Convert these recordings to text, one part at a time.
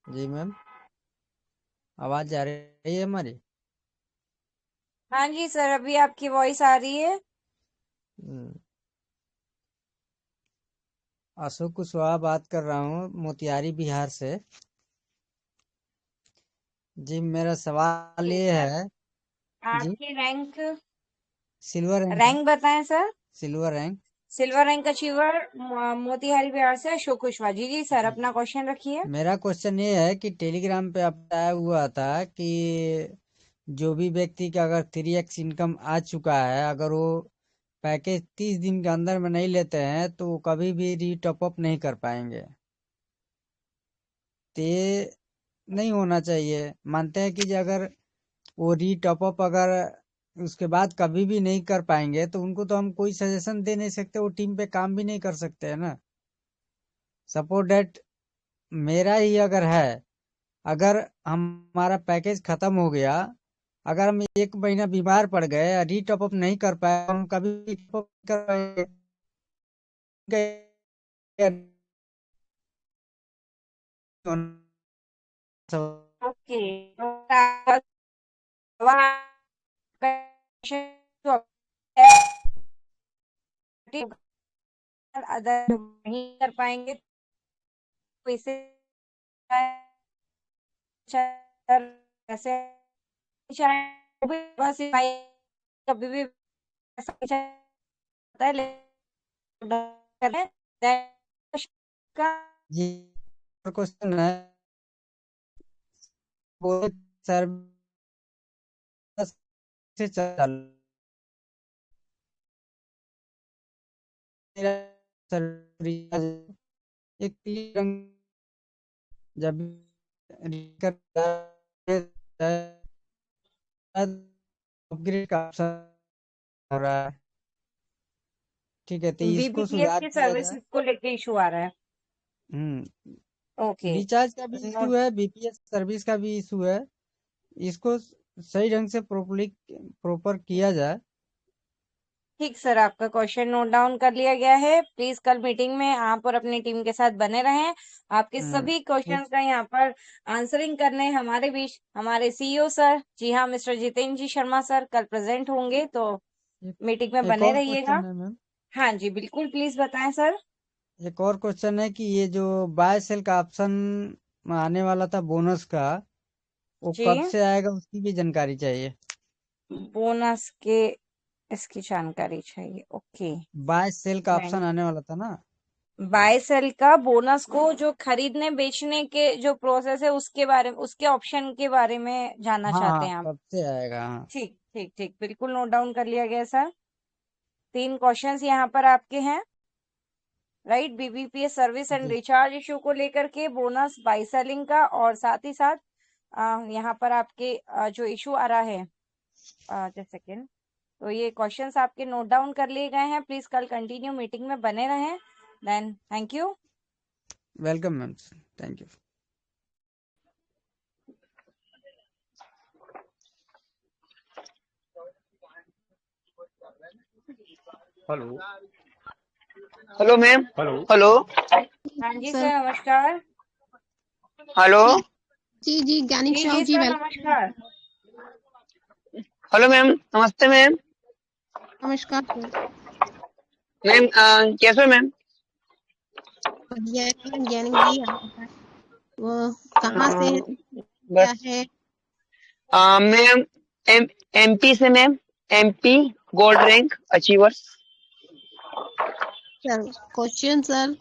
जी ma'am, आवाज आ रही है हमारी? हाँ जी सर, अभी आपकी वॉइस आ रही है। हम्म, अशोक कुशवाहा बात कर रहा हूँ मोतिहारी बिहार से। जी मेरा सवाल ठीक ये सर, है। जी, आपकी रैंक सिल्वर रैंक है। रैंक बताएं sir. Silver rank. Silver rank achiever Motihari Bihar से अशोक कुशवाहा जी। जी सर, जी, अपना क्वेश्चन रखिए। मेरा क्वेश्चन ये है कि टेलीग्राम पे बताया हुआ था कि जो भी व्यक्ति का अगर 3x इनकम आ चुका है, अगर वो पैकेज 30 दिन के अंदर में नहीं लेते हैं तो वो कभी भी री टॉप अप नहीं कर पाएंगे। तो ये नहीं होना चाहिए। मानते हैं कि अगर वो री टॉप अप अगर उसके बाद कभी भी नहीं कर पाएंगे तो उनको तो हम कोई सजेशन दे नहीं सकते, वो टीम पे काम भी नहीं कर सकते हैं ना। सपोज डेट मेरा ही अगर है, अगर हमारा पैकेज खत्म हो गया, अगर हम 1 महीना बीमार पड़ गए, री टॉप अप नहीं कर पाए, हम कभी भी top up नहीं कर पाएंगे। ओके, तो आपका सवाल जो अदर नहीं कर पाएंगे तो इसे ऐसे बस कभी भी ऐसा होता है का। जी, क्वेश्चन है। बोले सर से चल मेरा सर एक रंग जब अपग्रेड का ऑप्शन हो रहा है। ठीक है, तो इसको बीबीपीएस सुधार की किया सर्विस जाए। को लेके इशू आ रहा है। हम्म। ओके, रिचार्ज का भी इशू नोट। है, बीपीएस सर्विस का भी इशू है। इसको सही ढंग से प्रॉपर किया जाए। ठीक सर, आपका क्वेश्चन नोट डाउन कर लिया गया है। प्लीज कल मीटिंग में आप और अपनी टीम के साथ बने रहें। आपके सभी ठीक। क्वेश्चन का यहाँ पर आंसरिंग करने हमारे बीच हमारे सीईओ सर, जी हाँ, मिस्टर जितेंद्र जी शर्मा सर कल प्रेजेंट होंगे, तो एक, मीटिंग में एक बने और रहिएगा। क्वेश्चन है मैम। हाँ जी बिल्कुल, प्लीज बताएं सर। एक और क्वेश्चन है कि ये जो बाय सेल का ऑप्शन आने वाला था बोनस का, वो जी, कब से आएगा उसकी भी जानकारी चाहिए। बोनस के इसकी जानकारी चाहिए। ओके, बाय सेल का ऑप्शन आने वाला था ना। बाय सेल का बोनस को जो खरीदने बेचने के जो प्रोसेस है उसके बारे में, उसके ऑप्शन के बारे में जानना हाँ चाहते हाँ, हैं आप। कब से आएगा, हाँ। ठीक ठीक ठीक, बिल्कुल नोट डाउन कर लिया गया सर। 3 क्वेश्चंस यहाँ पर आपके हैं। राइट, बीबीपीएस सर्विस एंड जी। रिचार्ज इशू को लेकर के, बोनस बाई सेलिंग का, और साथ ही साथ यहाँ पर आपके जो इशू आ रहा है, जस्ट सेकेंड। तो ये क्वेश्चंस आपके नोट डाउन कर लिए गए हैं। प्लीज कल कंटिन्यू मीटिंग में बने रहें। Then thank you. Welcome ma'am, thank you. Hello. Hello ma'am. Hello. Hello. हाँ जी सर। सर, नमस्कार। हेलो। जी जी जी, ज्ञानिक जी साहू जी जी सर, वेलकम। नमस्कार। हेलो मैम, नमस्ते मैम। नमस्कार सर। मैम कैसे हो मैम? बढ़िया है ज्ञानिक जी, आप बताएं। वो कहाँ से है, क्या बस है? मैम एमपी से ma'am. MP gold rank achievers. Sir question sir.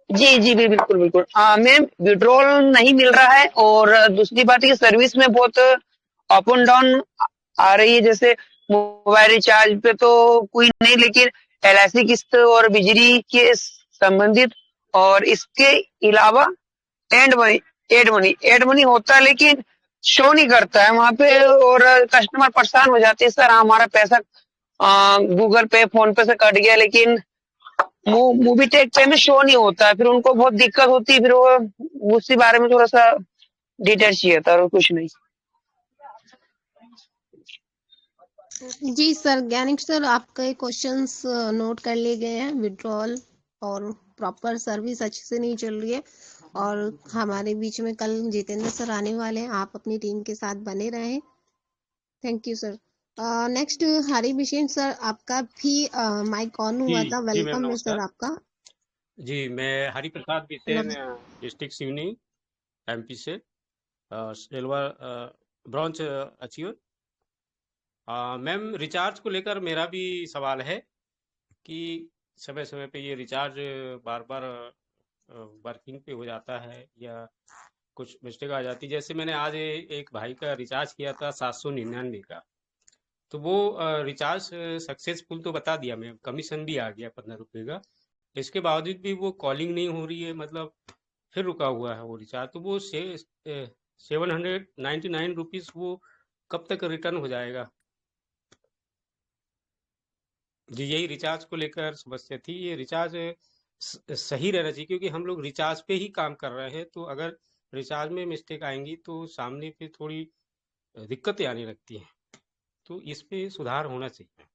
जी जी भी बिल्कुल बिल्कुल। मैम विड्रॉल नहीं मिल रहा है, और दूसरी बात है कि सर्विस में बहुत अप एंड डाउन आ रही है। जैसे मोबाइल रिचार्ज पे तो कोई नहीं, लेकिन एलआईसी किस्त और बिजली के संबंधित, और इसके अलावा एड मनी होता है, लेकिन शो नहीं करता है वहां पे, और कस्टमर परेशान हो जाते हैं, सर हमारा पैसा गूगल पे फोन पे से कट गया, लेकिन मूवी टेक पे में शो नहीं होता है। फिर उनको बहुत दिक्कत होती है। फिर वो उसी बारे में थोड़ा सा डिटेल चाहिए था, और कुछ नहीं। जी सर, ज्ञानिक सर आपके क्वेश्चंस नोट कर लिए गए हैं। विड्रॉल और प्रॉपर सर्विस अच्छे से नहीं चल रही है, और हमारे बीच में कल जितेंद्र सर आने वाले हैं, आप अपनी टीम के साथ बने रहें। Thank you sir. Next Hari Bishen sir, आपका भी माइक ऑन हुआ जी था। जी मैम वेलकम है सर नमस्कार। आपका। जी मैं हरिप्रसाद बिसेन, नमस्ते। डिस्ट्रिक्ट सिवनी, एमपी से, silver bronze achiever. Ma'am recharge को लेकर मेरा भी सवाल है कि समय समय पे ये रिचार्ज बार बार वर्किंग पे हो जाता है या कुछ मिस्टेक आ जाती है। जैसे मैंने आज एक भाई का रिचार्ज किया था 799 का, तो वो रिचार्ज सक्सेसफुल तो बता दिया मैम, कमीशन भी आ गया 15 रुपये का। इसके बावजूद भी वो कॉलिंग नहीं हो रही है, मतलब फिर रुका हुआ है वो रिचार्ज। तो वो 799 रुपीज़ वो कब तक रिटर्न हो जाएगा? जी यही रिचार्ज को लेकर समस्या थी। ये रिचार्ज सही रहना चाहिए, क्योंकि हम लोग रिचार्ज पे ही काम कर रहे हैं। तो अगर रिचार्ज में मिस्टेक आएंगी तो सामने पे थोड़ी दिक्कतें आने लगती हैं, तो इस पे सुधार होना चाहिए।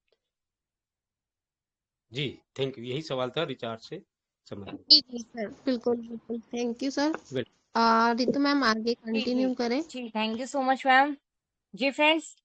जी थैंक यू, यही सवाल था रिचार्ज से संबंधित। जी जी सर, बिल्कुल बिल्कुल, thank you sir. Well Ritu ma'am आगे जी जी कंटिन्यू करें। जी, thank you so much ma'am. जी फ्रेंड्स,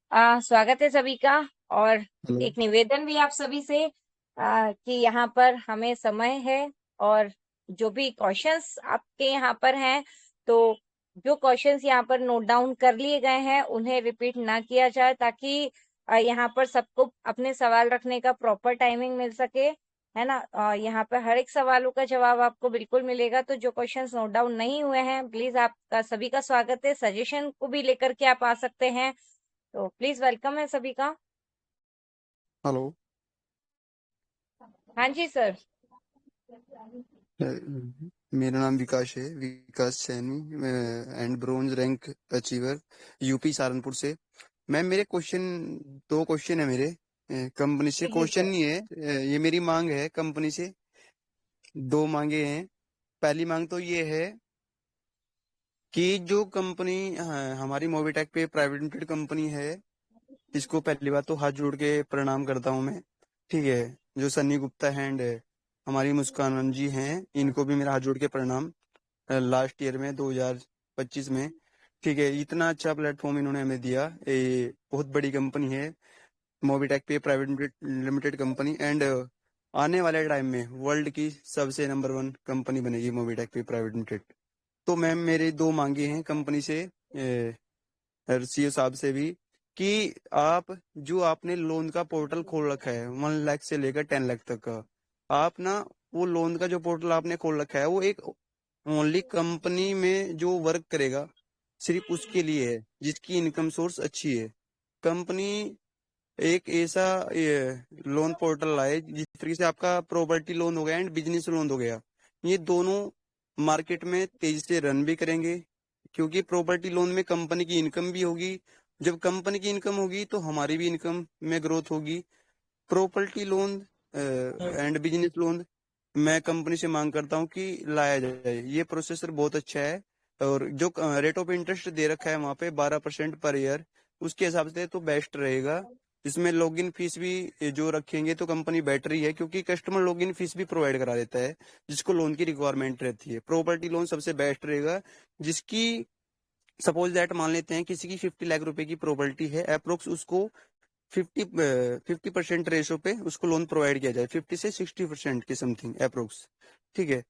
स्वागत है सभी का। और हेलो। एक निवेदन भी आप सभी से कि यहाँ पर हमें समय है, और जो भी क्वेश्चंस आपके यहाँ पर हैं, तो जो क्वेश्चंस यहाँ पर नोट डाउन कर लिए गए हैं उन्हें रिपीट ना किया जाए, ताकि यहाँ पर सबको अपने सवाल रखने का प्रॉपर टाइमिंग मिल सके, है ना। यहाँ पर हर एक सवालों का जवाब आपको बिल्कुल मिलेगा। तो जो क्वेश्चंस नोट डाउन नहीं हुए हैं, प्लीज आपका सभी का स्वागत है। सजेशन को भी लेकर के आप आ सकते हैं, तो प्लीज वेलकम है सभी का। हेलो। हाँ जी सर। मेरा नाम विकास है, Vikas Saini, and bronze rank achiever, UP Saharanpur से। मैम मेरे दो क्वेश्चन है मेरे कंपनी से। जी जी क्वेश्चन सर। नहीं है, ये मेरी मांग है कंपनी से। दो मांगे हैं। पहली मांग तो ये है कि जो कंपनी हमारी मोबिटेक पे प्राइवेट लिमिटेड कंपनी है, इसको पहली बात तो हाथ जोड़ के प्रणाम करता हूँ मैं। ठीक है। जो सन्नी गुप्ता हैंड है, हमारी मुस्कान जी हैं, इनको भी मेरा हाथ जोड़ के प्रणाम। लास्ट ईयर में 2025 में, ठीक है, इतना अच्छा प्लेटफॉर्म इन्होंने हमें दिया। ये बहुत बड़ी कंपनी है मोबिटेक पे प्राइवेट लिमिटेड कंपनी, एंड आने वाले टाइम में वर्ल्ड की सबसे नंबर 1 कंपनी बनेगी मोबिटेक पे प्राइवेट लिमिटेड। तो मैम मेरी दो मांगे हैं कंपनी से, सीओ साहब से भी, कि आप जो आपने लोन का पोर्टल खोल रखा है 1 लाख से लेकर 10 लाख तक का, आप ना वो लोन का जो पोर्टल आपने खोल रखा है वो एक ओनली कंपनी में जो वर्क करेगा सिर्फ उसके लिए है जिसकी इनकम सोर्स अच्छी है। कंपनी एक ऐसा लोन पोर्टल लाए जिस तरीके से आपका प्रॉपर्टी लोन हो गया एंड बिजनेस लोन हो गया, ये दोनों मार्केट में तेजी से रन भी करेंगे, क्योंकि प्रॉपर्टी लोन में कंपनी की इनकम भी होगी। जब कंपनी की इनकम होगी तो हमारी भी इनकम में ग्रोथ होगी। Property loan and business loan मैं कंपनी से मांग करता हूँ कि लाया जाए। ये प्रोसेसर बहुत अच्छा है, और जो रेट ऑफ इंटरेस्ट दे रखा है वहाँ पे 12% पर ईयर, उसके हिसाब से तो बेस्ट रहेगा। इसमें लॉगिन फीस भी जो रखेंगे तो कंपनी बेटर ही है, क्योंकि कस्टमर लॉगिन फीस भी प्रोवाइड करा देता है जिसको लोन की रिक्वायरमेंट रहती है। प्रॉपर्टी लोन सबसे बेस्ट रहेगा, जिसकी सपोज दैट मान लेते हैं किसी की 50 लाख रुपए की प्रॉपर्टी है, अप्रोक्स उसको 50% रेशो पे उसको लोन प्रोवाइड किया जाए, 50 से 60% के समथिंग अप्रोक्स। ठीक है।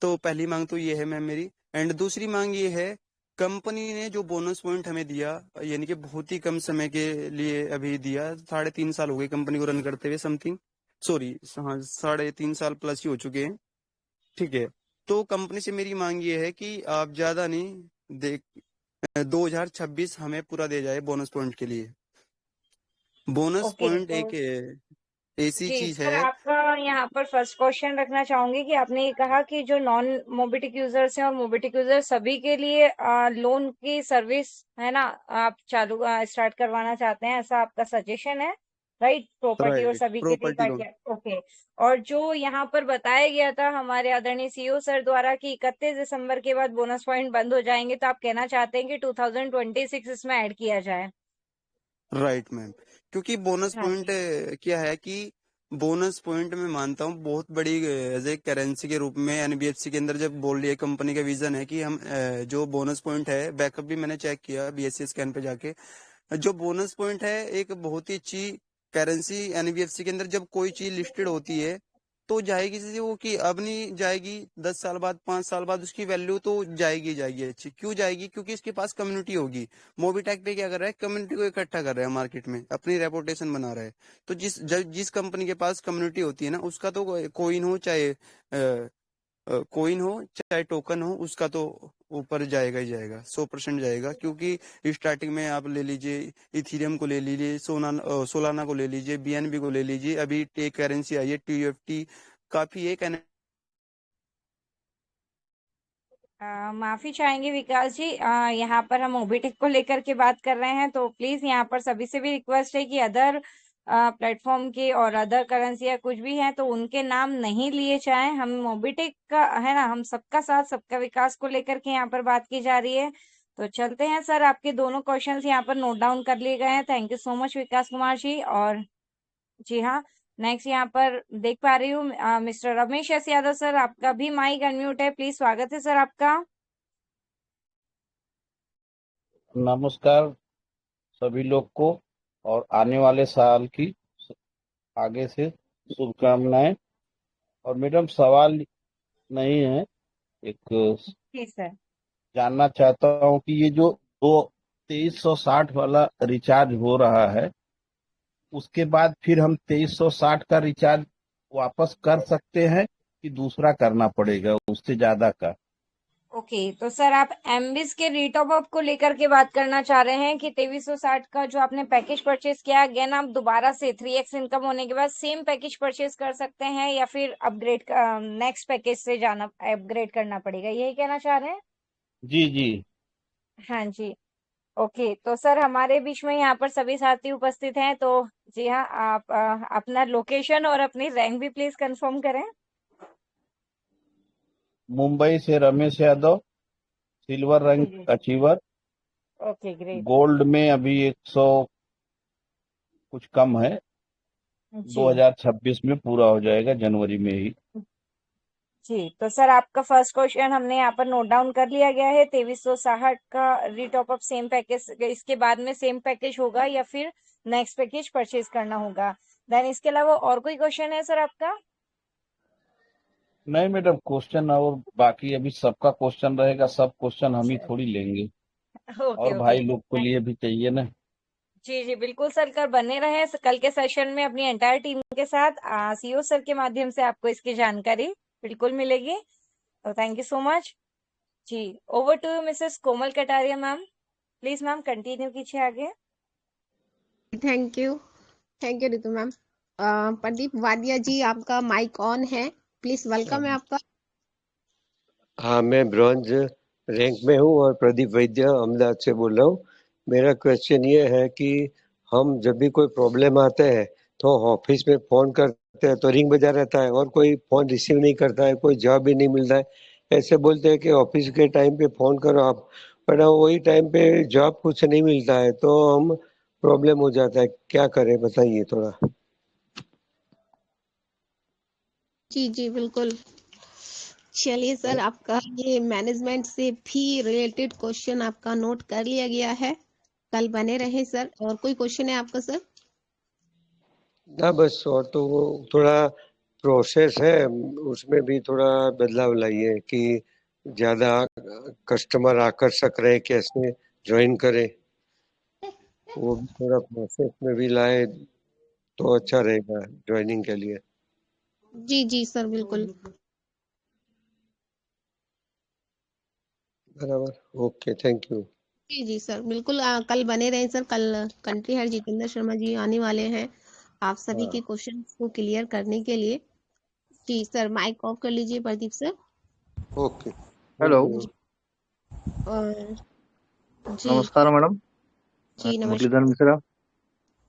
तो पहली मांग तो ये है मैम मेरी। एंड दूसरी मांग ये है, कंपनी ने जो बोनस पॉइंट हमें दिया, यानी कि बहुत ही कम समय के लिए अभी दिया, 3.5 साल हो गए कंपनी को रन करते हुए समथिंग, सॉरी हाँ 3.5 साल प्लस ही हो चुके हैं। ठीक है। तो कंपनी से मेरी मांग ये है कि आप ज्यादा नहीं 2026 हमें पूरा दे जाए बोनस पॉइंट के लिए। बोनस ओके, पॉइंट तो एक ऐसी जी चीज सर, है। आपका यहाँ पर फर्स्ट क्वेश्चन रखना चाहूंगी कि आपने ये कहा कि जो नॉन मोबिटिक यूजर्स हैं और मोबिटिक यूजर सभी के लिए लोन की सर्विस, है ना, आप चालू स्टार्ट करवाना चाहते हैं, ऐसा आपका सजेशन है, राइट? प्रॉपर्टी और राइट, सभी के लिए प्रॉपर्टी लोन। ओके। और जो यहाँ पर बताया गया था हमारे आदरणीय सीईओ सर द्वारा कि 31 दिसंबर के बाद बोनस पॉइंट बंद हो जाएंगे, तो आप कहना चाहते हैं कि 2026 इसमें ऐड किया जाए? राइट मैम, क्योंकि बोनस हाँ पॉइंट जी। क्या है कि बोनस पॉइंट मैं मानता हूँ बहुत बड़ी एज ए करेंसी के रूप में एनबीएफसी के अंदर जब बोल रही है कंपनी का विजन है कि हम जो बोनस पॉइंट है, बैकअप भी मैंने चेक किया बीएससी स्कैन पे जाके, जो बोनस पॉइंट है एक बहुत ही अच्छी करेंसी एनबीएफसी के अंदर जब कोई चीज लिस्टेड होती है तो जाएगी, जैसे वो कि अब नहीं जाएगी, 10 साल बाद 5 साल बाद उसकी वैल्यू तो जाएगी जाएगी अच्छी। क्यों जाएगी? क्योंकि इसके पास कम्युनिटी होगी। मोबीटेक पे क्या कर रहा है, कम्युनिटी को इकट्ठा कर रहा है, मार्केट में अपनी रेपुटेशन बना रहा है। तो जिस कंपनी के पास कम्युनिटी होती है ना, उसका तो कोइन हो चाहे टोकन हो, उसका तो ऊपर जाएगा ही जाएगा, 100% जाएगा। क्योंकि स्टार्टिंग में आप ले लीजिए, इथीरियम को ले लीजिए, सोलाना को ले लीजिए, बीएनबी को ले लीजिए, अभी एक करेंसी आई है टीयूएफटी, काफी एक माफी चाहेंगे विकास जी, यहाँ पर हम मोबीटेक को लेकर के बात कर रहे हैं, तो प्लीज यहाँ पर सभी से भी रिक्वेस्ट है कि अदर प्लेटफॉर्म के और अदर करेंसी या कुछ भी है तो उनके नाम नहीं लिए जाएं। हम मोबीटेक का है ना, हम सबका साथ सबका विकास को लेकर के यहाँ पर बात की जा रही है। तो चलते हैं सर, आपके दोनों क्वेश्चंस यहाँ पर नोट डाउन कर लिए गए हैं। थैंक यू सो मच विकास कुमार जी। और जी हाँ, नेक्स्ट यहाँ पर देख पा रही हूँ mister Ramesh S Yadav sir, आपका भी माइक अनम्यूट है, प्लीज स्वागत है सर आपका। नमस्कार सभी लोग को, और आने वाले साल की आगे से शुभकामनाएं। और मैडम सवाल नहीं है, एक जी सर। जानना चाहता हूँ कि ये जो 2360 वाला रिचार्ज हो रहा है, उसके बाद फिर हम 2360 का रिचार्ज वापस कर सकते हैं कि दूसरा करना पड़ेगा उससे ज्यादा का? ओके, तो सर आप एमबीज के रीटॉप अप को लेकर के बात करना चाह रहे हैं कि 2360 का जो आपने पैकेज परचेज किया, अगेन आप दोबारा से 3x इनकम होने के बाद सेम पैकेज परचेज कर सकते हैं या फिर अपग्रेड नेक्स्ट पैकेज से जाना अपग्रेड करना पड़ेगा, यही कहना चाह रहे हैं? जी जी। हाँ जी। ओके, तो सर हमारे बीच में यहाँ पर सभी साथी उपस्थित हैं, तो जी हाँ, आप अपना लोकेशन और अपनी रैंक भी प्लीज कंफर्म करें। मुंबई से रमेश यादव, सिल्वर जी रैंक जी। Achiever, okay great. गोल्ड में अभी 100 कुछ कम है, जी 2026 में पूरा हो जाएगा, जनवरी में ही। जी, तो सर आपका फर्स्ट क्वेश्चन हमने यहाँ पर नोट डाउन कर लिया गया है। 2360 का रीटॉप अप सेम पैकेज, इसके बाद में सेम पैकेज होगा या फिर नेक्स्ट पैकेज परचेज करना होगा? देन इसके अलावा और कोई क्वेश्चन है सर आपका? नहीं मैडम, क्वेश्चन और बाकी अभी सबका क्वेश्चन रहेगा, सब क्वेश्चन हम ही थोड़ी लेंगे, ओके और ओके। भाई लोग के लिए भी चाहिए ना। जी जी बिल्कुल सर, कल बने रहे कल के सेशन में अपनी एंटायर टीम के साथ, सीईओ सर के माध्यम से आपको इसकी जानकारी बिल्कुल मिलेगी। तो थैंक यू सो मच जी। Over to Mrs Komal Kataria ma'am, please ma'am continue कीजिए आगे। Thank you Ritu ma'am. Pradeep Vadia ji, आपका माइक ऑन है, प्लीज वेलकम है आपका। हाँ, मैं ब्रॉन्ज रैंक में हूँ और प्रदीप वैद्य अहमदाबाद से बोल रहा हूँ। मेरा क्वेश्चन ये है कि हम जब भी कोई प्रॉब्लम आते हैं तो ऑफिस में फोन करते हैं तो रिंग बजा रहता है और कोई फोन रिसीव नहीं करता है, कोई जवाब भी नहीं मिलता है। ऐसे बोलते हैं कि ऑफिस के टाइम पे फोन करो आप, पर वही टाइम पे जवाब कुछ नहीं मिलता है तो हम प्रॉब्लम हो जाता है। क्या करें बताइए थोड़ा। जी जी बिल्कुल। चलिए सर, आपका ये मैनेजमेंट से भी रिलेटेड क्वेश्चन आपका नोट कर लिया गया है, कल बने रहे सर। और कोई क्वेश्चन है आपका सर? ना बस, और तो वो थोड़ा प्रोसेस है, उसमें भी थोड़ा बदलाव लाइए कि ज्यादा कस्टमर आकर्षक रहे, कैसे ज्वाइन करे, वो भी थोड़ा प्रोसेस में भी लाए तो अच्छा रहेगा ज्वाइनिंग के लिए। जी जी सर बिल्कुल। बराबर, ओके, थैंक यू। जी जी सर बिल्कुल, कल बने रहे सर। कल कंट्री हेड जितेंद्र शर्मा जी आने वाले हैं आप सभी के क्वेश्चन को क्लियर करने के लिए। जी सर, माइक ऑफ कर लीजिए प्रदीप सर। ओके, हेलो, और जी नमस्कार मैडम। जी नमस्कार। मुरलीधर मिश्रा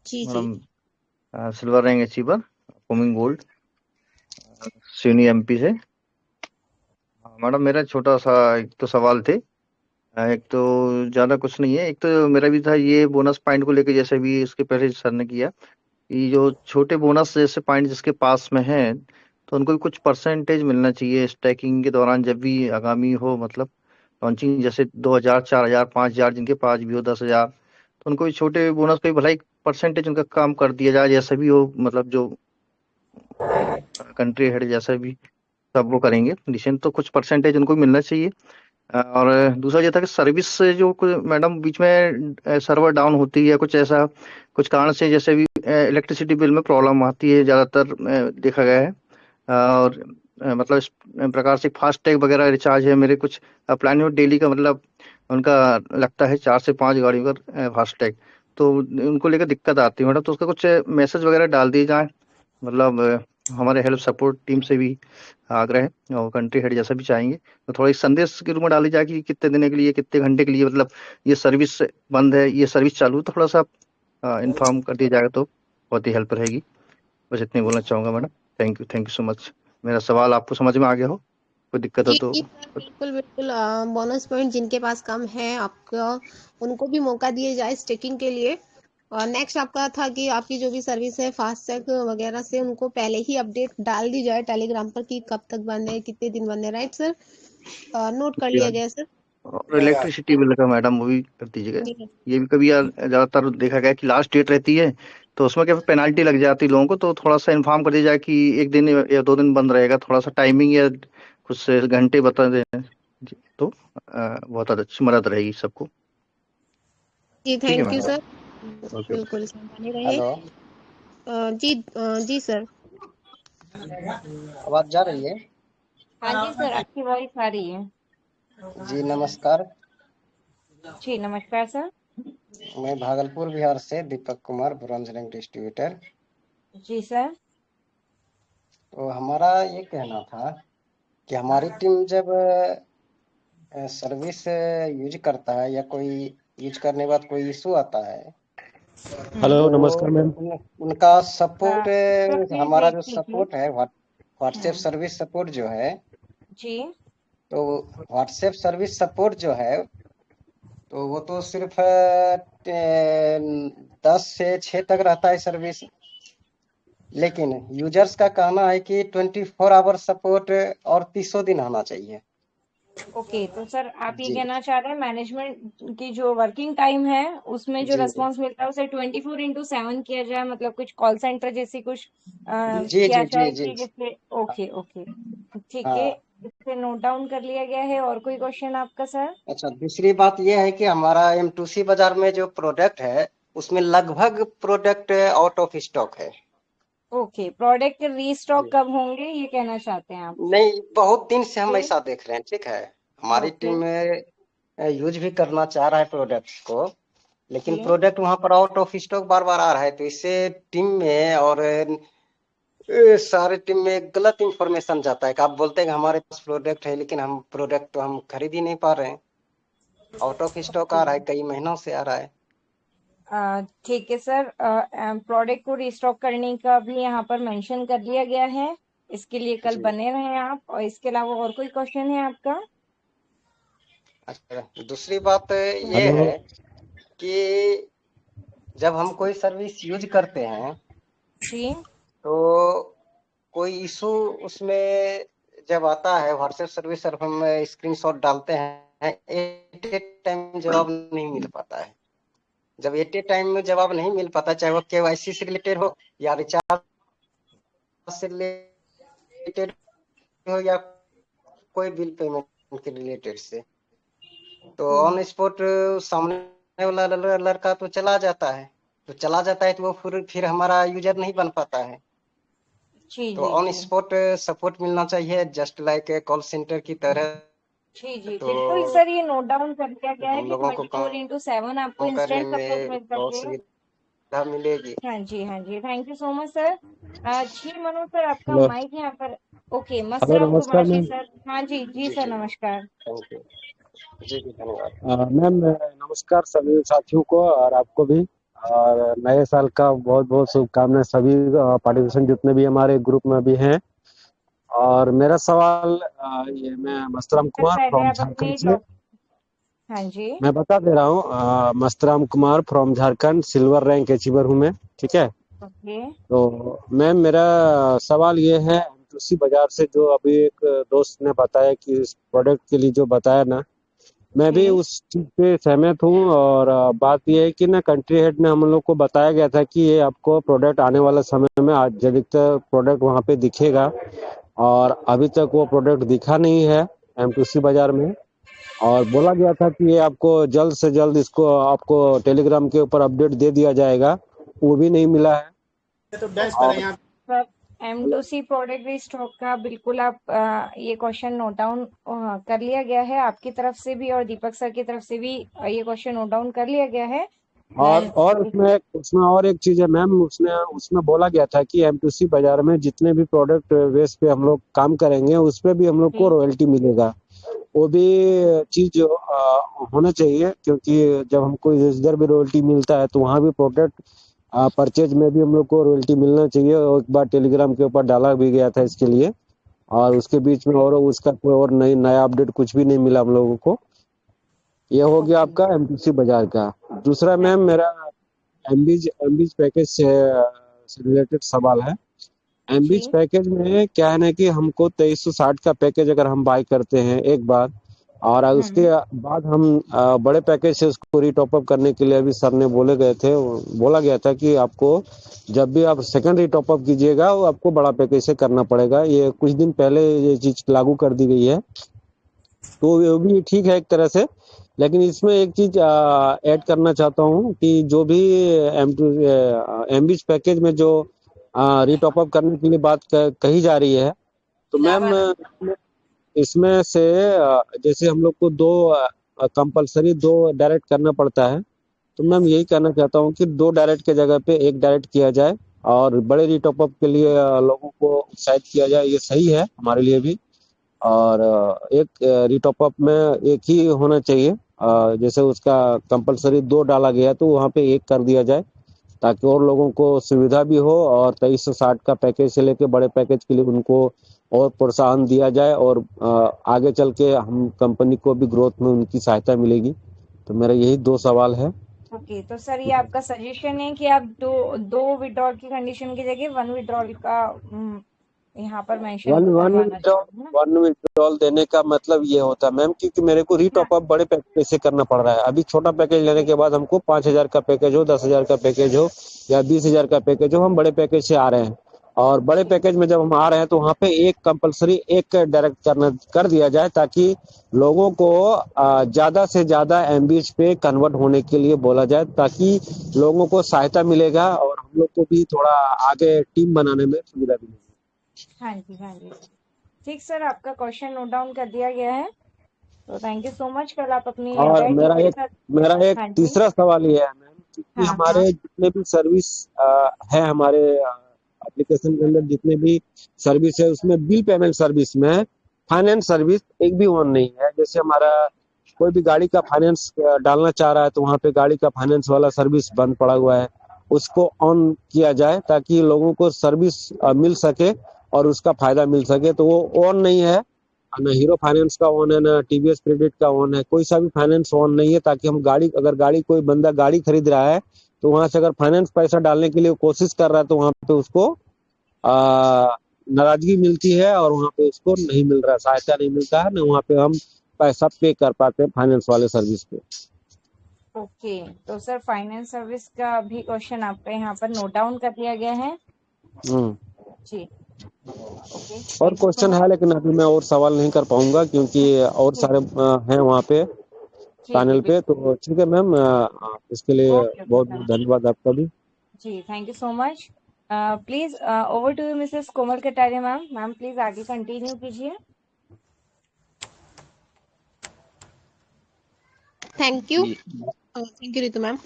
जी जी madam, silver rank achiever, performing gold, Seoni MP से। मैडम मेरा छोटा सा एक तो सवाल थे, एक तो ज़्यादा कुछ नहीं है। एक तो मेरा भी था ये बोनस पॉइंट को लेके, जैसे भी इसके पहले सर ने किया ये जो छोटे बोनस जैसे पॉइंट जिसके पास में है, तो उनको भी कुछ परसेंटेज मिलना चाहिए स्टैकिंग के दौरान, जब भी आगामी हो, मतलब लॉन्चिंग, जैसे 2,000, 4,000, 5,000 जिनके पास भी हो, 10,000, तो उनको भी छोटे बोनस पे भलाई परसेंटेज उनका काम कर दिया जाए, जैसा भी हो, मतलब जो कंट्री हेड जैसा भी सब वो करेंगे डिसीजन, तो कुछ परसेंटेज उनको मिलना चाहिए। और दूसरा ये था कि सर्विस से जो मैडम बीच में सर्वर डाउन होती है, कुछ ऐसा कुछ कारण से, जैसे भी इलेक्ट्रिसिटी बिल में प्रॉब्लम आती है ज़्यादातर देखा गया है। और मतलब इस प्रकार से फास्टैग वगैरह रिचार्ज है मेरे कुछ प्लान में डेली का, मतलब उनका लगता है 4 से 5 गाड़ियों का फास्टैग, तो उनको लेकर दिक्कत आती है मैडम, तो उसका कुछ मैसेज वगैरह डाल दिए जाए, मतलब हमारे हेल्प सपोर्ट टीम से भी आग्रह है, और कंट्री हेड जैसा भी चाहेंगे, तो थोड़ा एक संदेश के रूप में डाली जाए कि कितने दिन के लिए, कितने घंटे के लिए, मतलब ये सर्विस बंद है, ये सर्विस चालू है, तो थोड़ा सा इन्फॉर्म कर दिया जाएगा तो बहुत ही हेल्प रहेगी। बस इतनी बोलना चाहूँगा madam. Thank you so much. मेरा सवाल आपको समझ में आ गया हो? कोई दिक्कत हो जी तो? जी सर, बिल्कुल बिल्कुल। बोनस पॉइंट जिनके पास कम है आपका, उनको भी मौका दिए जाए स्टेकिंग के लिए। और नेक्स्ट आपका था कि आपकी जो भी सर्विस है फास्टैग वगैरह से, उनको पहले ही अपडेट डाल दी जाए टेलीग्राम पर कि कब तक बंद है, कितने दिन बंद है। राइट सर, नोट कर जी लिया मैडम। गया सर। और इलेक्ट्रिसिटी बिल का मैडम वो भी कर दीजिएगा। जी ये भी कभी यार ज़्यादातर देखा गया कि लास्ट डेट रहती है, तो उसमें क्या पेनाल्टी लग जाती है लोगों को, तो थोड़ा सा इन्फॉर्म कर दिया जाए कि 1 दिन या 2 दिन बंद रहेगा, थोड़ा सा टाइमिंग या कुछ से घंटे बता दें जी, तो बहुत अच्छी मदद रहेगी सबको। जी, ठीक है thank you madam. Sir. Okay. बिल्कुल सर, बने रहे। हेलो, जी जी सर। आवाज जा रही है? हाँ जी सर, आपकी वॉइस आ रही है। जी नमस्कार। जी नमस्कार सर। मैं भागलपुर बिहार से Deepak Kumar, bronze rank distributor. जी सर। तो हमारा ये कहना था कि हमारी टीम जब सर्विस यूज करता है या कोई यूज करने के बाद कोई इशू आता है, हेलो तो नमस्कार मैम। उनका सपोर्ट, सर प्लीज हमारा वेट जो कीजिए। सपोर्ट है व्हाट्सएप सर्विस सपोर्ट जो है, जी तो व्हाट्सएप सर्विस सपोर्ट जो है, तो वो तो सिर्फ 10 से 6 तक रहता है सर्विस। लेकिन यूजर्स का कहना है कि 24 आवर सपोर्ट और 30 दिन आना चाहिए। ओके, तो सर आप ये जी कहना चाह रहे हैं मैनेजमेंट की जो वर्किंग टाइम है उसमें जो जी रेस्पॉन्स मिलता है उसे 24/7 किया जाए, मतलब कुछ कॉल सेंटर जैसी कुछ जी किया जी जी जाए जी कि जिससे। ओके ओके, ठीक है, हाँ। इसे नोट डाउन कर लिया गया है। और कोई क्वेश्चन आपका सर? अच्छा, दूसरी बात यह है कि हमारा M2C बाजार में जो प्रोडक्ट है, उसमें लगभग प्रोडक्ट आउट ऑफ स्टॉक है। ओके, प्रोडक्ट रीस्टॉक जी कब होंगे ये कहना चाहते हैं आप? नहीं, बहुत दिन से हम जी ऐसा देख रहे हैं। ठीक है, हमारी ओके। टीम में यूज भी करना चाह रहा है प्रोडक्ट को, लेकिन जी प्रोडक्ट वहां पर आउट ऑफ स्टॉक बार बार आ रहा है, तो इससे टीम में और सारे टीम में गलत इंफॉर्मेशन जाता है कि आप बोलते हैं कि हमारे पास प्रोडक्ट है, लेकिन हम प्रोडक्ट तो हम खरीद ही नहीं पा रहे हैं। आउट ऑफ स्टॉक आ रहा है, कई महीनों से आ रहा है। ठीक है सर, प्रोडक्ट को रिस्टॉक करने का भी यहाँ पर मेंशन कर दिया गया है। इसके लिए कल जी बने रहें आप। और इसके अलावा और कोई क्वेश्चन है आपका? अच्छा, दूसरी बात ये हेलो है कि जब हम कोई सर्विस यूज करते हैं, जी तो कोई इशू उसमें जब आता है व्हाट्सएप सर्विस पर, हम स्क्रीनशॉट डालते हैं, एट ए टाइम जवाब नहीं मिल पाता है। जब एट ए टाइम में जवाब नहीं मिल पाता, चाहे वो KYC से रिलेटेड हो या रिचार्ज से रिलेटेड हो या कोई बिल पेमेंट के रिलेटेड से, तो ऑन स्पॉट सामने वाला लड़का तो चला जाता है, तो वो फिर हमारा यूजर नहीं बन पाता है। जी तो जी ऑन जी स्पॉट सपोर्ट मिलना चाहिए, जस्ट लाइक कॉल सेंटर की तरह। जी जी, तो बिल्कुल सर, ये नोट डाउन कर दिया गया है हम कि लोगों को 24/7 आपको काम करने इंस्टेंट सपोर्ट में मिल बहुत सके। सुविधा मिलेगी। हाँ जी हाँ जी, thank you so much sir. जी मनोज सर, आपका हेलो माइक यहाँ पर। ओके, हेलो मस्तराम नमस्कार कुमाशी मैम। सर। हाँ जी जी जी सर, जी, नमस्कार। Thank you. जी जी, धन्यवाद। मैम नमस्कार सभी साथियों को और आपको भी, और नए साल का बहुत बहुत शुभकामनाएं सभी पार्टिसिपेंट जितने भी हमारे ग्रुप में भी हैं। और मेरा सवाल ये मैं मस्तराम सर कुमार पहले फ्रॉम आप झारखंड अपनी से, हाँ जी मैं बता दे रहा हूँ। Mastram Kumar from Jharkhand, silver rank achiever हूँ मैं। ठीक है, ओके। तो मैम मेरा सवाल ये है, एमटूसी बाजार से जो अभी एक दोस्त ने बताया कि इस प्रोडक्ट के लिए जो बताया ना, मैं भी जी। उस चीज पे सहमत हूँ। और बात यह है कि ना कंट्री हेड ने हम लोग को बताया गया था कि ये आपको प्रोडक्ट आने वाले समय में आज अधिकतर प्रोडक्ट वहाँ पे दिखेगा, और अभी तक वो प्रोडक्ट दिखा नहीं है एमटूसी बाजार में। और बोला गया था कि ये आपको जल्द से जल्द इसको आपको टेलीग्राम के ऊपर अपडेट दे दिया जाएगा, वो भी नहीं मिला है। और M2C प्रोडक्ट स्टॉक का बिल्कुल आप ये क्वेश्चन नोट डाउन कर लिया गया है आपकी तरफ से भी और दीपक सर की तरफ से भी ये क्वेश्चन नोट डाउन कर लिया गया है। और उसमें उसमें और एक चीज है मैम, उसने उसमें बोला गया था कि एमटूसी बाजार में जितने भी प्रोडक्ट बेस पे हम लोग काम करेंगे उस पे भी हम लोग को रॉयल्टी मिलेगा। वो भी चीज जो होना चाहिए, क्योंकि जब हमको इधर भी रॉयल्टी मिलता है तो वहाँ भी प्रोडक्ट परचेज में भी हम लोग को रॉयल्टी मिलना चाहिए। और एक बार टेलीग्राम के ऊपर डाला भी गया था इसके लिए, और उसके बीच में और उसका कोई और नया अपडेट कुछ भी नहीं मिला हम लोगों को। ये हो गया आपका एमटूसी बाजार का। दूसरा मैम मेरा एमबीज पैकेज से रिलेटेड सवाल है। एमबीज जी। पैकेज में क्या है ना कि हमको 2360 का पैकेज अगर हम बाय करते हैं एक बार, और उसके बाद हम बड़े पैकेज से उसको रीटॉप अप करने के लिए अभी सर ने बोला गया था कि आपको जब भी आप सेकंड रीटॉप अप कीजिएगा वो आपको बड़ा पैकेज से करना पड़ेगा। ये कुछ दिन पहले ये चीज लागू कर दी गई है, तो वो भी ठीक है एक तरह से। लेकिन इसमें एक चीज ऐड करना चाहता हूँ कि जो भी एमबीज पैकेज में जो रीटॉप अप करने के लिए बात कही जा रही है, तो मैम इसमें से जैसे हम लोग को कंपलसरी 2 डायरेक्ट करना पड़ता है, तो मैम यही कहना चाहता हूँ कि 2 डायरेक्ट के जगह पे 1 डायरेक्ट किया जाए और बड़े रीटॉप अप के लिए लोगों को उत्साहित किया जाए, ये सही है हमारे लिए भी। और एक रीटॉप अप में एक ही होना चाहिए, जैसे उसका कंपलसरी 2 डाला गया तो वहाँ पे 1 कर दिया जाए, ताकि और लोगों को सुविधा भी हो और 2360 का पैकेज से लेके बड़े पैकेज के लिए उनको और प्रोत्साहन दिया जाए, और आगे चल के हम कंपनी को भी ग्रोथ में उनकी सहायता मिलेगी। तो मेरा यही 2 सवाल है। ओके, तो सर ये आपका सजेशन है कि आप दो विड्रॉल की कंडीशन की जगह 1 विड्रॉल का यहाँ पर मेंशन करवाना चाहिए ना? 1 विड्रॉल देने का मतलब ये होता है मैम, क्योंकि मेरे को रीटॉप अप बड़े पैकेज से करना पड़ रहा है। अभी छोटा पैकेज लेने के बाद हमको 5000 का पैकेज हो, 10,000 का पैकेज हो या 20,000 का पैकेज हो, हम बड़े पैकेज से आ रहे हैं। और बड़े पैकेज में जब हम आ रहे हैं तो वहाँ पे एक डायरेक्ट कर दिया जाए, ताकि लोगों को ज्यादा से ज्यादा एमबीज पे कन्वर्ट होने के लिए बोला जाए, ताकि लोगों को सहायता मिलेगा और हम लोग को भी थोड़ा आगे टीम बनाने में सुविधा मिलेगी। हाँ जी, हाँ जी। ठीक सर, आपका क्वेश्चन नोट डाउन कर दिया गया है, तो थैंक यू सो मच। कल आप अपनी और मेरा एक हाँ जी। तीसरा सवाल ये है मैम कि हमारे जितने भी सर्विस है, हमारे एप्लीकेशन के अंदर जितने भी सर्विस है, उसमें बिल पेमेंट सर्विस में फाइनेंस सर्विस एक भी ऑन नहीं है। जैसे हमारा कोई भी गाड़ी का फाइनेंस डालना चाह रहा है तो वहाँ पे गाड़ी का फाइनेंस वाला सर्विस बंद पड़ा हुआ है, उसको ऑन किया जाए ताकि लोगों को सर्विस मिल सके और उसका फायदा मिल सके। तो वो ऑन नहीं है, ना हीरो फाइनेंस का ऑन है, ना टीवीएस क्रेडिट का ऑन है, कोई सा भी फाइनेंस ऑन नहीं है, ताकि हम अगर कोई बंदा गाड़ी खरीद रहा है तो वहां से अगर फाइनेंस पैसा डालने के लिए कोशिश कर रहा है तो वहां पे उसको नाराजगी मिलती है और वहां पे उसको नहीं मिल रहा, सहायता नहीं मिलता है, ना वहां पे हम पैसा पे कर पाते हैं फाइनेंस वाले सर्विस पे। ओके, तो सर फाइनेंस सर्विस का भी क्वेश्चन आपका यहाँ पर नोट डाउन कर लिया गया है जी। ओके, और क्वेश्चन है लेकिन अभी मैं और सवाल नहीं कर पाऊंगा क्योंकि और सारे हैं वहाँ पे पैनल पे। तो ठीक है मैम, इसके लिए बहुत बहुत धन्यवाद आपका भी जी। Thank you so much. Please over to you Mrs Komal Kataria ma'am. Ma'am please आगे कंटिन्यू कीजिए। Thank you Ritu ma'am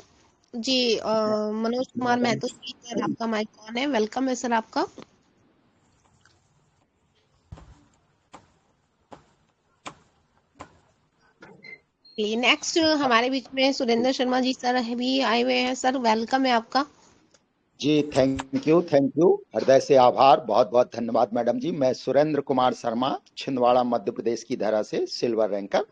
ji. Manoj Kumar Mahto sir, आपका माइक ऑन है। वेलकम है सर आपका। नेक्स्ट हमारे बीच में सुरेंद्र शर्मा जी सर भी आए हुए हैं। सर वेलकम है आपका जी। थैंक यू हृदय से आभार, बहुत बहुत धन्यवाद मैडम जी। मैं सुरेंद्र कुमार शर्मा, छिंदवाड़ा मध्य प्रदेश की धरा से सिल्वर रैंकर,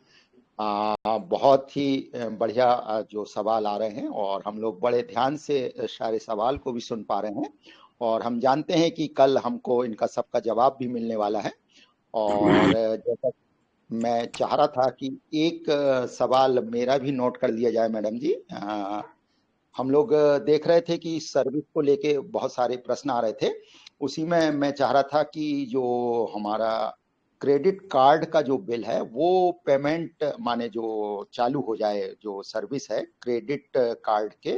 बहुत ही बढ़िया जो सवाल आ रहे हैं और हम लोग बड़े ध्यान से सारे सवाल को भी सुन पा रहे हैं और हम जानते हैं कि कल हमको इनका सबका जवाब भी मिलने वाला है। और जैसा मैं चाह रहा था कि एक सवाल मेरा भी नोट कर लिया जाए मैडम जी। हम लोग देख रहे थे कि सर्विस को लेके बहुत सारे प्रश्न आ रहे थे, उसी में मैं चाह रहा था कि जो हमारा क्रेडिट कार्ड का जो बिल है वो पेमेंट माने जो चालू हो जाए, जो सर्विस है क्रेडिट कार्ड के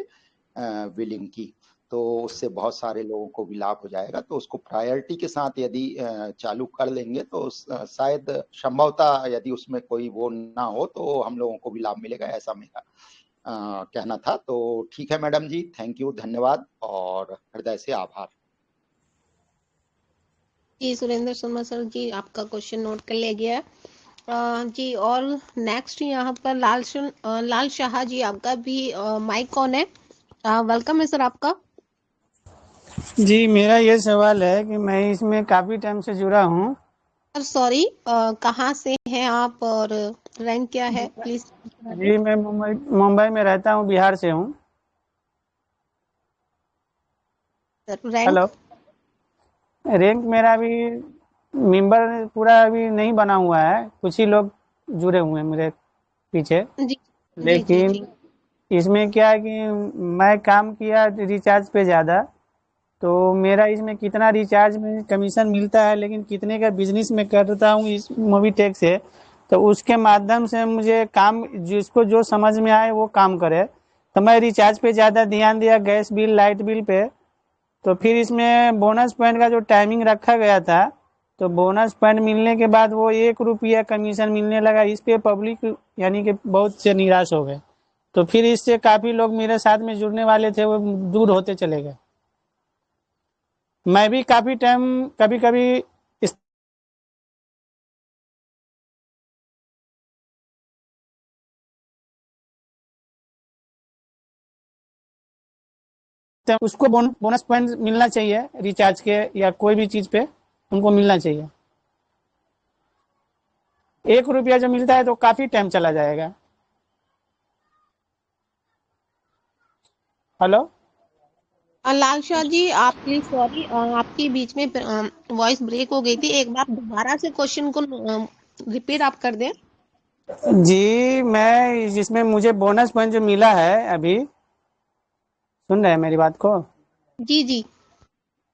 बिलिंग की, तो उससे बहुत सारे लोगों को भी लाभ हो जाएगा। तो उसको प्रायोरिटी के साथ यदि चालू कर लेंगे तो शायद संभवतः यदि उसमें कोई वो ना हो तो हम लोगों को भी लाभ मिलेगा, ऐसा मेरा कहना था। तो ठीक है मैडम जी, थैंक यू, धन्यवाद और हृदय से आभार। जी सुरेंद्र शर्मा सर जी, आपका क्वेश्चन नोट कर लिया गया है। जी और नेक्स्ट यहाँ पर लाल शाह जी, आपका भी माइक ऑन है। वेलकम है सर आपका। जी मेरा ये सवाल है कि मैं इसमें काफी टाइम से जुड़ा हूँ। सर सॉरी, कहाँ से हैं आप और रैंक क्या है प्लीज? जी मैं मुंबई में रहता हूँ, बिहार से हूँ। रैंक? हेलो, रैंक मेरा अभी मेंबर पूरा अभी नहीं बना हुआ है, कुछ ही लोग जुड़े हुए हैं मेरे पीछे। जी लेकिन जी। इसमें क्या है कि मैं काम किया रिचार्ज पे ज़्यादा, तो मेरा इसमें कितना रिचार्ज में कमीशन मिलता है, लेकिन कितने का बिजनेस में करता हूँ इस मोबीटेक से, तो उसके माध्यम से मुझे काम जिसको जो समझ में आए वो काम करे। तो मैं रिचार्ज पे ज़्यादा ध्यान दिया, gas bill light bill pay. तो फिर इसमें बोनस पॉइंट का जो टाइमिंग रखा गया था, तो बोनस पॉइंट मिलने के बाद वो 1 रुपया कमीशन मिलने लगा। इस पे पब्लिक यानी कि बहुत से निराश हो गए। तो फिर इससे काफ़ी लोग मेरे साथ में जुड़ने वाले थे, वो दूर होते चले गए। मैं भी काफ़ी टाइम कभी कभी इस उसको बोनस पॉइंट मिलना चाहिए रिचार्ज के या कोई भी चीज़ पे उनको मिलना चाहिए। 1 रुपया जो मिलता है तो काफ़ी टाइम चला जाएगा। हेलो लाल शाह जी, आप प्लीज सॉरी, आपकी बीच में वॉइस ब्रेक हो गई थी। एक बार दोबारा से क्वेश्चन को रिपीट आप कर दें। जी, मैं जिसमें मुझे बोनस पॉइंट जो मिला है, अभी सुन रहे हैं मेरी बात को? जी जी।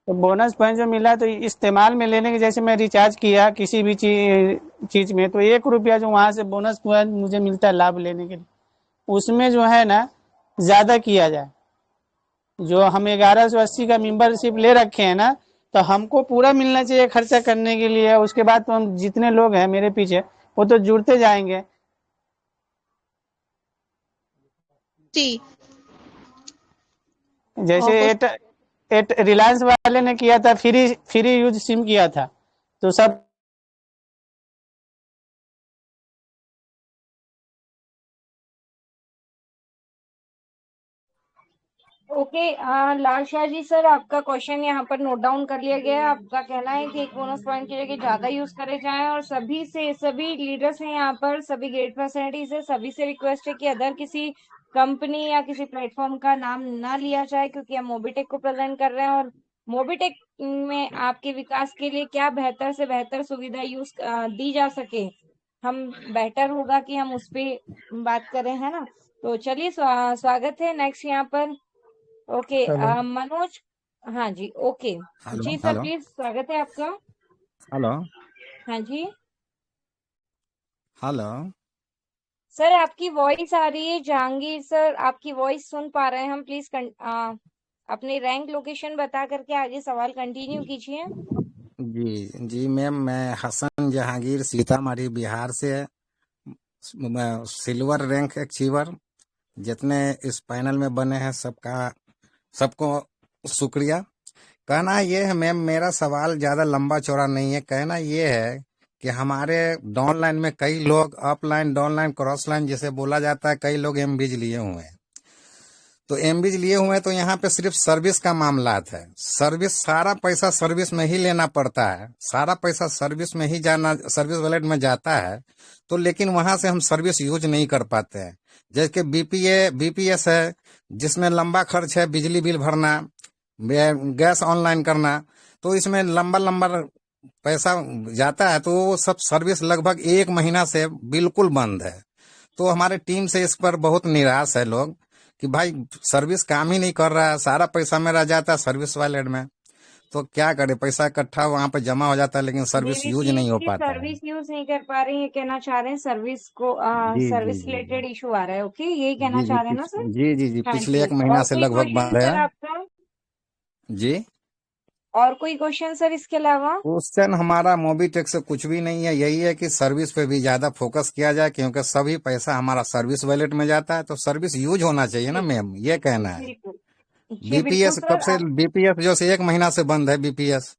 तो बोनस पॉइंट जो मिला तो इस्तेमाल में लेने के, जैसे मैं रिचार्ज किया किसी भी चीज में, तो 1 रुपया जो वहां से बोनस पॉइंट मुझे मिलता है लाभ लेने के लिए, उसमें जो है ना ज्यादा किया जाए। जो हम 1180 का मेंबरशिप ले रखे हैं ना, तो हमको पूरा मिलना चाहिए खर्चा करने के लिए। उसके बाद तो हम जितने लोग हैं मेरे पीछे वो तो जुड़ते जाएंगे। जी। जैसे रिलायंस वाले ने किया था, फ्री यूज सिम किया था, तो सब ओके। लाल शाह जी सर, आपका क्वेश्चन यहाँ पर नोट डाउन कर लिया गया है। आपका कहना है कि एक बोनस पॉइंट की जगह ज्यादा यूज करे जाए, और सभी लीडर्स हैं यहाँ पर, सभी गेट फैसिलिटीज है, सभी से रिक्वेस्ट है कि अदर किसी कंपनी या किसी प्लेटफॉर्म का नाम ना लिया जाए, क्योंकि हम मोबीटेक को प्रेजेंट कर रहे हैं और मोबीटेक में आपके विकास के लिए क्या बेहतर से बेहतर सुविधा दी जा सके, हम बेटर होगा कि हम उस पे बात करें, है ना। तो चलिए, स्वागत है नेक्स्ट यहाँ पर। ओके, मनोज। हाँ जी, ओके। हेलो जी सर, हेलो प्लीज, स्वागत है आपका। हेलो हाँ जी हेलो सर, आपकी वॉइस आ रही है। जहांगीर सर, आपकी वॉइस सुन पा रहे हैं हम। प्लीज अपनी रैंक लोकेशन बता करके आगे सवाल कंटिन्यू कीजिए। जी जी मैम, मैं हसन जहांगीर सीतामढ़ी बिहार से मैं सिल्वर रैंक अचीवर। जितने इस पैनल में बने हैं सबको शुक्रिया। कहना ये है मैम, मेरा सवाल ज़्यादा लंबा चौड़ा नहीं है। कहना ये है कि हमारे डाउनलाइन में कई लोग अपलाइन डाउनलाइन क्रॉस लाइन जैसे बोला जाता है, कई लोग एमबीज लिए हुए हैं। तो एमबीज लिए हुए हैं, तो यहाँ पे सिर्फ सर्विस का मामला है। सर्विस, सारा पैसा सर्विस में ही लेना पड़ता है, सारा पैसा सर्विस में ही जाना, सर्विस वॉलेट में जाता है। तो लेकिन वहां से हम सर्विस यूज नहीं कर पाते हैं। जैसे बीपीएस है, जिसमें लंबा खर्च है, बिजली बिल भरना, गैस ऑनलाइन करना, तो इसमें लंबा लंबा पैसा जाता है। तो वो सब सर्विस लगभग 1 महीना से बिल्कुल बंद है। तो हमारे टीम से इस पर बहुत निराश है लोग कि भाई सर्विस काम ही नहीं कर रहा है, सारा पैसा मेरा जाता है सर्विस वॉलेट में। तो क्या करे, पैसा इकट्ठा वहां पे जमा हो जाता है, लेकिन सर्विस यूज नहीं हो कि पाता है। सर्विस यूज नहीं कर पा रहे हैं, ये कहना चाह रहे हैं। सर्विस को जी जी सर्विस जी रिलेटेड इशू आ रहा है। ओके, यही कहना जी जी चाह रहे हैं ना सर? जी हाँ पिछले जी। 1 महीना और से कोई लगभग क्वेश्चन बंद है। सर आपका? जी, और कोई क्वेश्चन सर इसके अलावा? क्वेश्चन हमारा मोबीटेक से कुछ भी नहीं है, यही है कि सर्विस पे भी ज्यादा फोकस किया जाए, क्योंकि सभी पैसा हमारा सर्विस वॉलेट में जाता है। तो सर्विस यूज होना चाहिए ना जी मैम, ये कहना है। बिल्कुल। जी बिल्कुल बीपीएस कब सर। से, बीपीएस जो से 1 महीना से बंद है बीपीएस।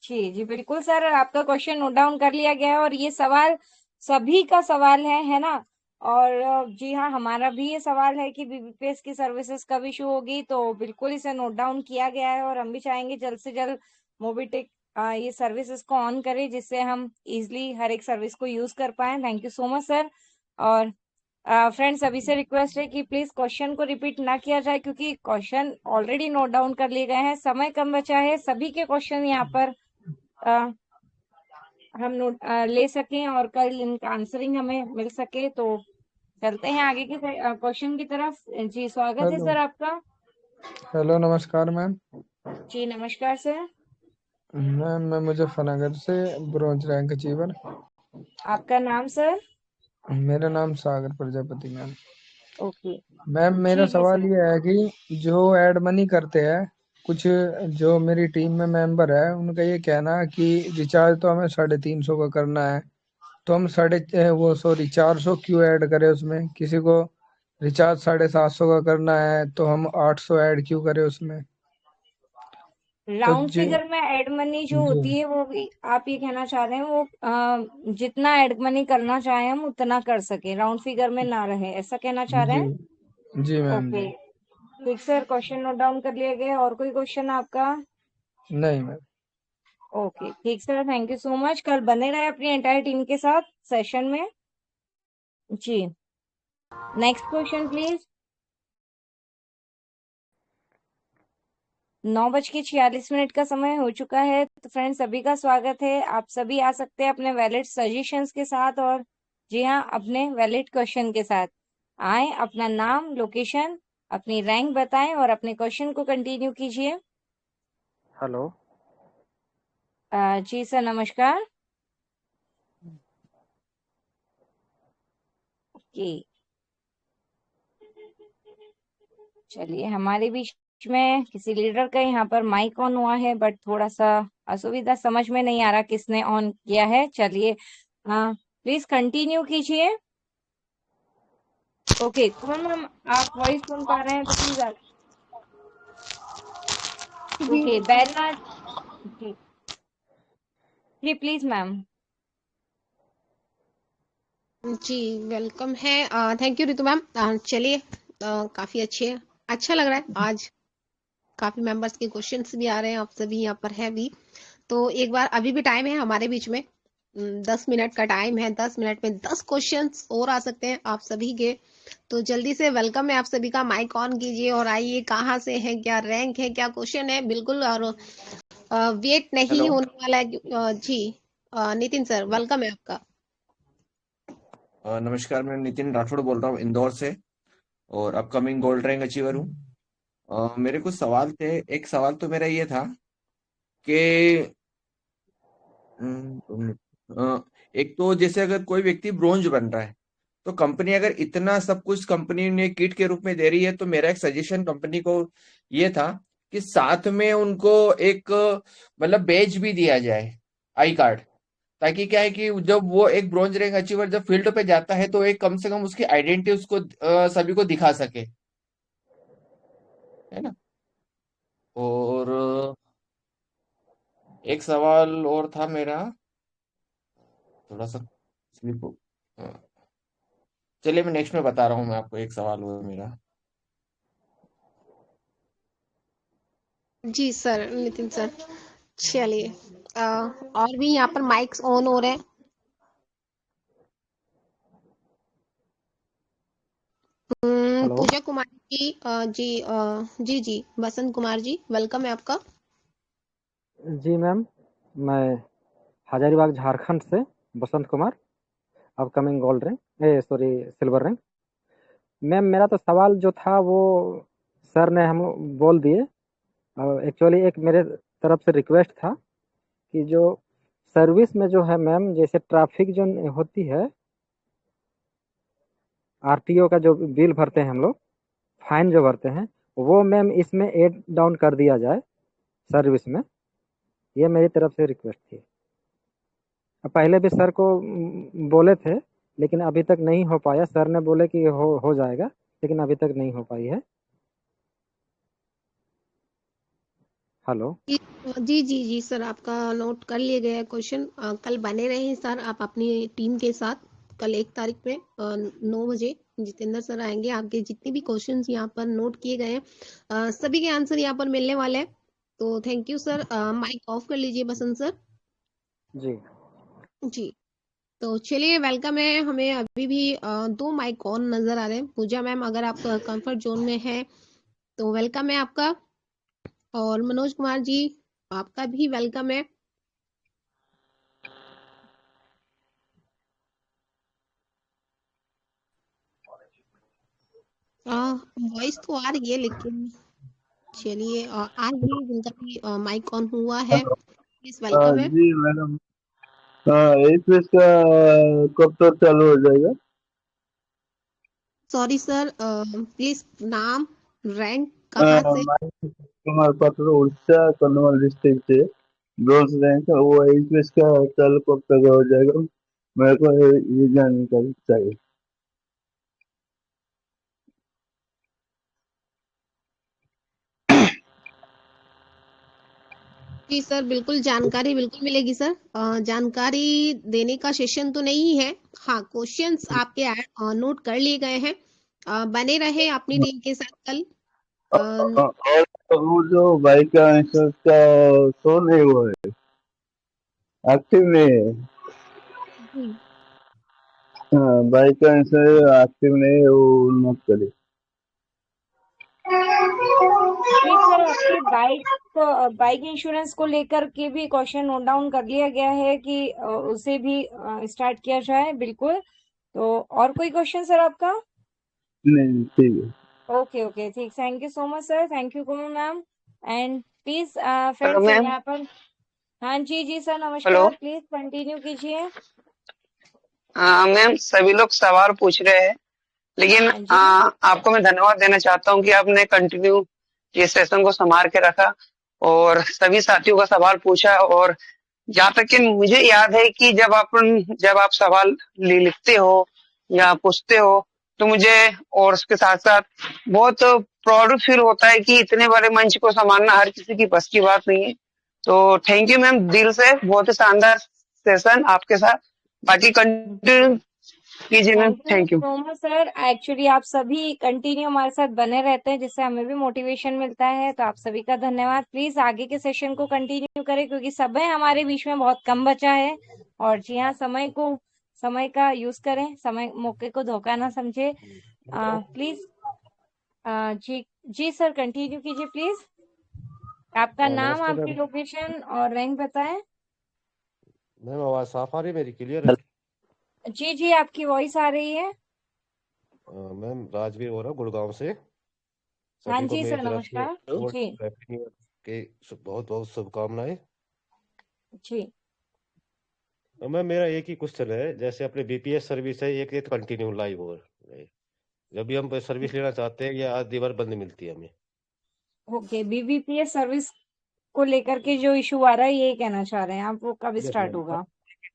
जी जी बिल्कुल सर, आपका क्वेश्चन नोट डाउन कर लिया गया है। और ये सवाल सभी का सवाल है ना? और जी हाँ, हमारा भी ये सवाल है कि बीबीपीएस की सर्विसेज कब इशू होगी। तो बिल्कुल इसे नोट डाउन किया गया है, और हम भी चाहेंगे जल्द से जल्द मोबिटेक ये सर्विसेज को ऑन करे, जिससे हम इजिली हर एक सर्विस को यूज कर पाए। Thank you so much sir. और फ्रेंड्स, सभी से रिक्वेस्ट है कि प्लीज क्वेश्चन को रिपीट ना किया जाए, क्योंकि क्वेश्चन ऑलरेडी नोट डाउन कर लिए गए हैं। समय कम बचा है, सभी के क्वेश्चन यहाँ पर अ, हम ले सकें और कल इनका आंसरिंग हमें मिल सके। तो चलते हैं आगे के क्वेश्चन की तरफ। जी स्वागत है हेलो सर आपका। हेलो, नमस्कार मैम। जी नमस्कार सर। मैम, मैं मुजफ्फरनगर से, ब्रॉन्ज रैंक अचीवर। आपका नाम सर? मेरा नाम सागर प्रजापति मैम। ओके मैम, मेरा ठीक है सवाल सर। ये है कि जो एड मनी करते हैं, कुछ जो मेरी टीम में मेंबर है, उनका ये कहना है कि रिचार्ज तो हमें 350 का करना है, तो हम 400 क्यों ऐड करें उसमें? किसी को रिचार्ज 750 का करना है, तो हम 800 ऐड क्यों करें उसमें? तो राउंड जी फिगर में एड मनी जो जी होती है, वो भी आप ये कहना चाह रहे हैं, वो जितना एड मनी करना चाहें हम उतना कर सके, राउंड फिगर में ना रहे, ऐसा कहना चाह रहे जी हैं? जी मैम ओके जी। ठीक सर, क्वेश्चन नोट डाउन कर लिया गया। और कोई क्वेश्चन आपका? नहीं मैम। ओके ठीक sir, thank you so much. कल बने रहे अपनी एंटायर टीम के साथ सेशन में। जी नेक्स्ट क्वेश्चन प्लीज। 9:46 का समय हो चुका है। तो फ्रेंड्स, सभी का स्वागत है। आप सभी आ सकते हैं अपने वैलिड सजेशंस के साथ, और जी हाँ, अपने वैलिड क्वेश्चन के साथ आए। अपना नाम, लोकेशन, अपनी रैंक बताएं और अपने क्वेश्चन को कंटिन्यू कीजिए। हेलो। जी सर, नमस्कार। ओके, चलिए, हमारे बीच में किसी लीडर का यहाँ पर माइक ऑन हुआ है, बट थोड़ा सा असुविधा, समझ में नहीं आ रहा किसने ऑन किया है। चलिए, प्लीज कंटिन्यू कीजिए। ओके, कौन मैम आप वॉइस सुन पा रहे हैं तो प्लीज ओके, बैरना जी जी प्लीज मैम। जी वेलकम है। Thank you Ritu ma'am. चलिए, काफी अच्छा लग रहा है आज। काफी मेंबर्स के क्वेश्चंस भी आ रहे हैं, आप सभी यहाँ पर है भी। तो एक बार, अभी भी टाइम है हमारे बीच में, 10 मिनट का टाइम है। 10 मिनट में 10 क्वेश्चंस और आ सकते हैं आप सभी के। तो जल्दी से वेलकम है आप सभी का, माइक ऑन कीजिए और आइए। कहाँ से है, क्या रैंक है, क्या क्वेश्चन है, बिल्कुल। और वेट नहीं हेलो। होने वाला है। जी नितिन सर, वेलकम है आपका। नमस्कार, मैं नितिन राठौड़ बोल रहा हूँ इंदौर से, और अपकमिंग गोल्ड रैंक अचीवर हूँ। मेरे कुछ सवाल थे। एक सवाल तो मेरा ये था कि एक तो जैसे अगर कोई व्यक्ति ब्रोंज बन रहा है, तो कंपनी अगर इतना सब कुछ कंपनी ने किट के रूप में दे रही है, तो मेरा एक सजेशन कंपनी को ये था कि साथ में उनको एक मतलब बैज भी दिया जाए, आई कार्ड, ताकि क्या है कि जब वो एक ब्रॉन्ज रैंक अचीवर जब फील्ड पे जाता है, तो एक कम से कम उसकी आइडेंटिटी उसको सभी को दिखा सके, है ना। और एक सवाल और था मेरा, थोड़ा सा स्लिप हो। हाँ, चलिए मैं नेक्स्ट में बता रहा हूँ मैं आपको। एक सवाल हुआ मेरा। जी सर, नितिन सर। चलिए, और भी यहाँ पर माइक्स ऑन हो रहे हैं। हेलो पूजा कुमारी जी, जी बसंत कुमार जी, वेलकम है आपका। जी मैम, मैं हजारीबाग झारखंड से Basant Kumar, upcoming gold rank sorry silver rank. Ma'am मेरा तो सवाल जो था वो सर ने हम बोल दिए। एक्चुअली एक मेरे तरफ से रिक्वेस्ट था कि जो सर्विस में जो है मैम, जैसे ट्रैफिक जो होती है, आरटीओ का जो बिल भरते हैं हम लोग, फाइन जो भरते हैं, वो मैम इसमें एड डाउन कर दिया जाए सर्विस में। ये मेरी तरफ से रिक्वेस्ट थी। पहले भी सर को बोले थे, लेकिन अभी तक नहीं हो पाया। सर ने बोले कि हो जाएगा, लेकिन अभी तक नहीं हो पाई है। हेलो। जी सर, आपका नोट कर लिए गया क्वेश्चन। कल बने रहे सर आप अपनी टीम के साथ। कल 1 तारीख में 9 बजे जितेंद्र सर आएंगे। आपके जितने भी क्वेश्चंस यहाँ पर नोट किए गए हैं, सभी के आंसर यहाँ पर मिलने वाले हैं। तो thank you sir. Mic off कर लीजिए बसंत सर। जी जी, तो चलिए, वेलकम है। हमें अभी भी 2 माइक ऑन नजर आ रहे हैं। पूजा मैम, अगर आप कंफर्ट जोन में है तो वेलकम है आपका। और मनोज कुमार जी, आपका भी वेलकम है। वॉइस तो आ रही है, लेकिन चलिए, आज भी जिनका भी माइक ऑन हुआ है, प्लीज वेलकम है। जी मैडम, हाँ एच का कब तक चालू हो जाएगा? सॉरी सर, प्लीज नाम, रैंक, कहाँ से? कुमार पात्र, उड़ीसा, कन्नौज डिस्ट्रिक्ट से ब्रॉन्ज रैंक। वो एच का चालू कब तक हो जाएगा? मेरे को ये जानकारी चाहिए। जी सर, बिल्कुल जानकारी बिल्कुल मिलेगी सर। जानकारी देने का सेशन तो नहीं है। हाँ, क्वेश्चंस आपके नोट कर लिए गए हैं। बने रहे अपनी टीम के साथ कल। और वो जो बाइक का इंश्योरेंस का शो नहीं हुआ है, एक्टिव नहीं है। जी हाँ, बाइक का इंश्योरेंस एक्टिव नहीं है, वो नोट करिए। जी सर, आपके बाइक इंश्योरेंस को लेकर के भी क्वेश्चन नोट डाउन कर लिया गया है कि उसे भी स्टार्ट किया जाए। बिल्कुल। तो और कोई क्वेश्चन सर आपका? नहीं, ठीक है। ओके ओके, ठीक। Thank you so much sir. Thank you Kumu ma'am. And please hello friends ma'am. यहाँ पर। हाँ जी सर, हेलो। नमस्कार। प्लीज कंटिन्यू कीजिए। मैम, सभी लोग सवाल पूछ रहे हैं, लेकिन हाँ जी। आपको मैं धन्यवाद देना चाहता हूँ कि आपने कंटिन्यू ये सेशन को संभाल के रखा और सभी साथियों का सवाल पूछा। और जहाँ तक कि मुझे याद है कि जब आप सवाल लिखते हो या पूछते हो, तो मुझे और उसके साथ साथ बहुत प्राउड फील होता है कि इतने बड़े मंच को संभालना हर किसी की बस की बात नहीं है। तो थैंक यू मैम, दिल से। बहुत ही शानदार सेशन आपके साथ। बाकी कंटिन्यू कीजिए ma'am. Thank you thank you. So much sir. Actually आप सभी कंटिन्यू हमारे साथ बने रहते हैं, जिससे हमें भी मोटिवेशन मिलता है। तो आप सभी का धन्यवाद। प्लीज आगे के सेशन को कंटिन्यू करें, क्योंकि समय हमारे बीच में बहुत कम बचा है। और जी हाँ, समय का यूज करें, समय मौके को धोखा ना समझे। प्लीज जी सर, कंटिन्यू कीजिए प्लीज। आपका नाम, नमस्ते आपकी मैम। लोकेशन और रैंक बताएं। मैम आवाज साफ आ रही है मेरी, क्लियर है? जी, आपकी वॉइस आ रही है। मैम राजवीर हो रहा हूँ गुड़गांव से। हाँ सभी को जी मेरी सर, तरफ से नमस्कार। गोल्ड जी हैप्पी न्यू ईयर के बहुत बहुत शुभकामनाएं। जी मैम मेरा एक ही क्वेश्चन है, जैसे अपने बीपीएस सर्विस है, एक एक कंटिन्यू लाइव हो रहा है। जब भी हम सर्विस लेना चाहते हैं, या आधी बार बंद मिलती है हमें। ओके, बीबीपीएस सर्विस को लेकर के जो इशू आ रहा है, ये कहना चाह रहे हैं आप, वो कब यस स्टार्ट मैम। होगा?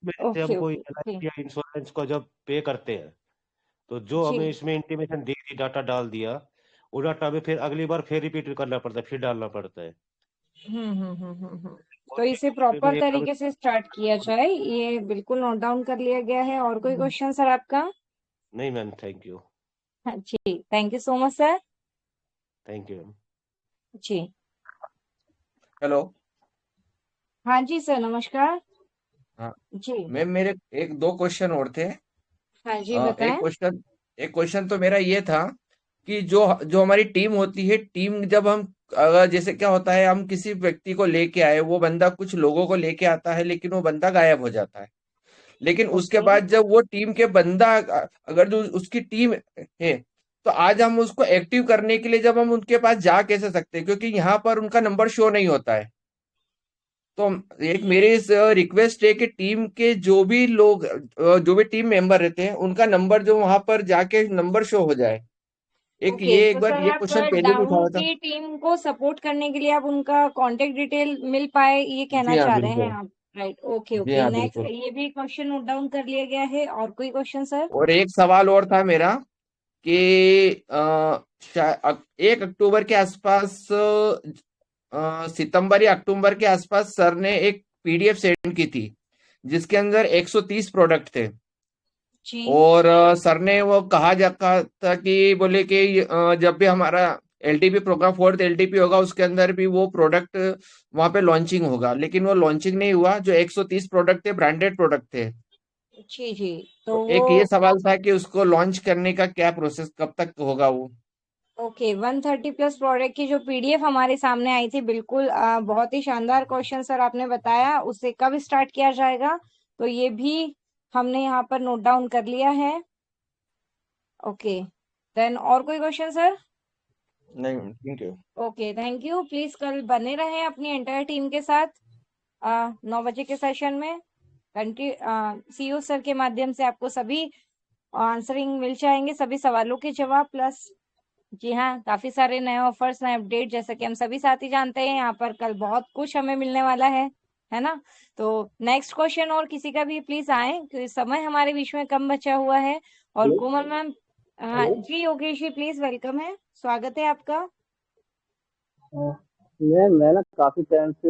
जैसे हम ओके कोई ओके एलआईसी जी या इंश्योरेंस को जब पे करते हैं, तो जो जी। हमें इसमें इंटीमेशन दी थी, डाटा डाल दिया, वो डाटा में फिर अगली बार फिर रिपीट करना पड़ता है, फिर डालना पड़ता है। तो इसे मेरे को प्रॉपर ये तरीके से स्टार्ट किया जाए, ये बिल्कुल नोट डाउन कर लिया गया है। और कोई क्वेश्चन सर आपका? नहीं मैम, थैंक यू। हाँ जी, thank you so much sir. Thank you ma'am. जी हेलो। हाँ जी सर, नमस्कार। हाँ जी। मैम, मेरे एक दो क्वेश्चन और थे। हाँ जी, एक बताएं। क्वेश्चन तो मेरा ये था कि जो जो हमारी टीम होती है, टीम जब हम अगर जैसे क्या होता है, हम किसी व्यक्ति को लेके आए, वो बंदा कुछ लोगों को लेके आता है, लेकिन वो बंदा गायब हो जाता है। लेकिन उसके ओके। बाद जब वो टीम के बंदा अगर जो उसकी टीम है, तो आज हम उसको एक्टिव करने के लिए जब हम उनके पास जा कैसे सकते हैं, क्योंकि यहाँ पर उनका नंबर शो नहीं होता है। तो एक मेरी रिक्वेस्ट है कि टीम के जो भी लोग जो भी टीम मेंबर रहते हैं, उनका नंबर जो वहां पर जाके नंबर शो हो जाए। ओके, एक तो बार सर ये आप क्वेश्चन पहले भी डाउन उठाया था। की टीम को सपोर्ट करने के लिए आप उनका कांटेक्ट डिटेल मिल पाए, ये कहना जी हाँ चाह रहे हैं बिल्कुल। आप? राइट, ओके जी ओके। हाँ नेक्स्ट, बिल्कुल। ये भी क्वेश्चन नोट डाउन कर लिया गया है। और कोई क्वेश्चन सर? और एक सवाल और था मेरा कि 1 अक्टूबर के आसपास, सितंबर या अक्टूबर के आसपास सर ने एक पीडीएफ सेंड की थी, जिसके अंदर 130 प्रोडक्ट थे। जी। और सर ने वो कहा था कि बोले कि जब भी हमारा एलटीपी प्रोग्राम, 4th एलटीपी होगा, उसके अंदर भी वो प्रोडक्ट वहां पे लॉन्चिंग होगा। लेकिन वो लॉन्चिंग नहीं हुआ। जो 130 प्रोडक्ट थे, ब्रांडेड प्रोडक्ट थे। जी जी। तो तो वो एक ये सवाल था कि उसको लॉन्च करने का क्या प्रोसेस, कब तक होगा वो। ओके, 130 प्लस प्रोडक्ट की जो पीडीएफ हमारे सामने आई थी, बिल्कुल बहुत ही शानदार क्वेश्चन सर आपने बताया। उसे कब स्टार्ट किया जाएगा, तो ये भी हमने यहाँ पर नोट डाउन कर लिया है। ओके, देन और कोई क्वेश्चन सर? नहीं, thank you. Okay, thank you. Please कल बने रहें अपनी एंटायर टीम के साथ 9 बजे के सेशन में। सीईओ सर के माध्यम से आपको सभी आंसरिंग मिल जाएंगे, सभी सवालों के जवाब। प्लस जी हाँ, काफी सारे नए ऑफर्स, नए अपडेट, जैसे कि हम सभी साथी जानते हैं, यहाँ पर कल बहुत कुछ हमें मिलने वाला है ना? तो नेक्स्ट क्वेश्चन और किसी का भी प्लीज आए, क्योंकि समय हमारे बीच में कम बचा हुआ है। और कोमल मैम, हाँ जी, योगेश जी प्लीज, वेलकम है, स्वागत है आपका। मैं ना काफी टाइम से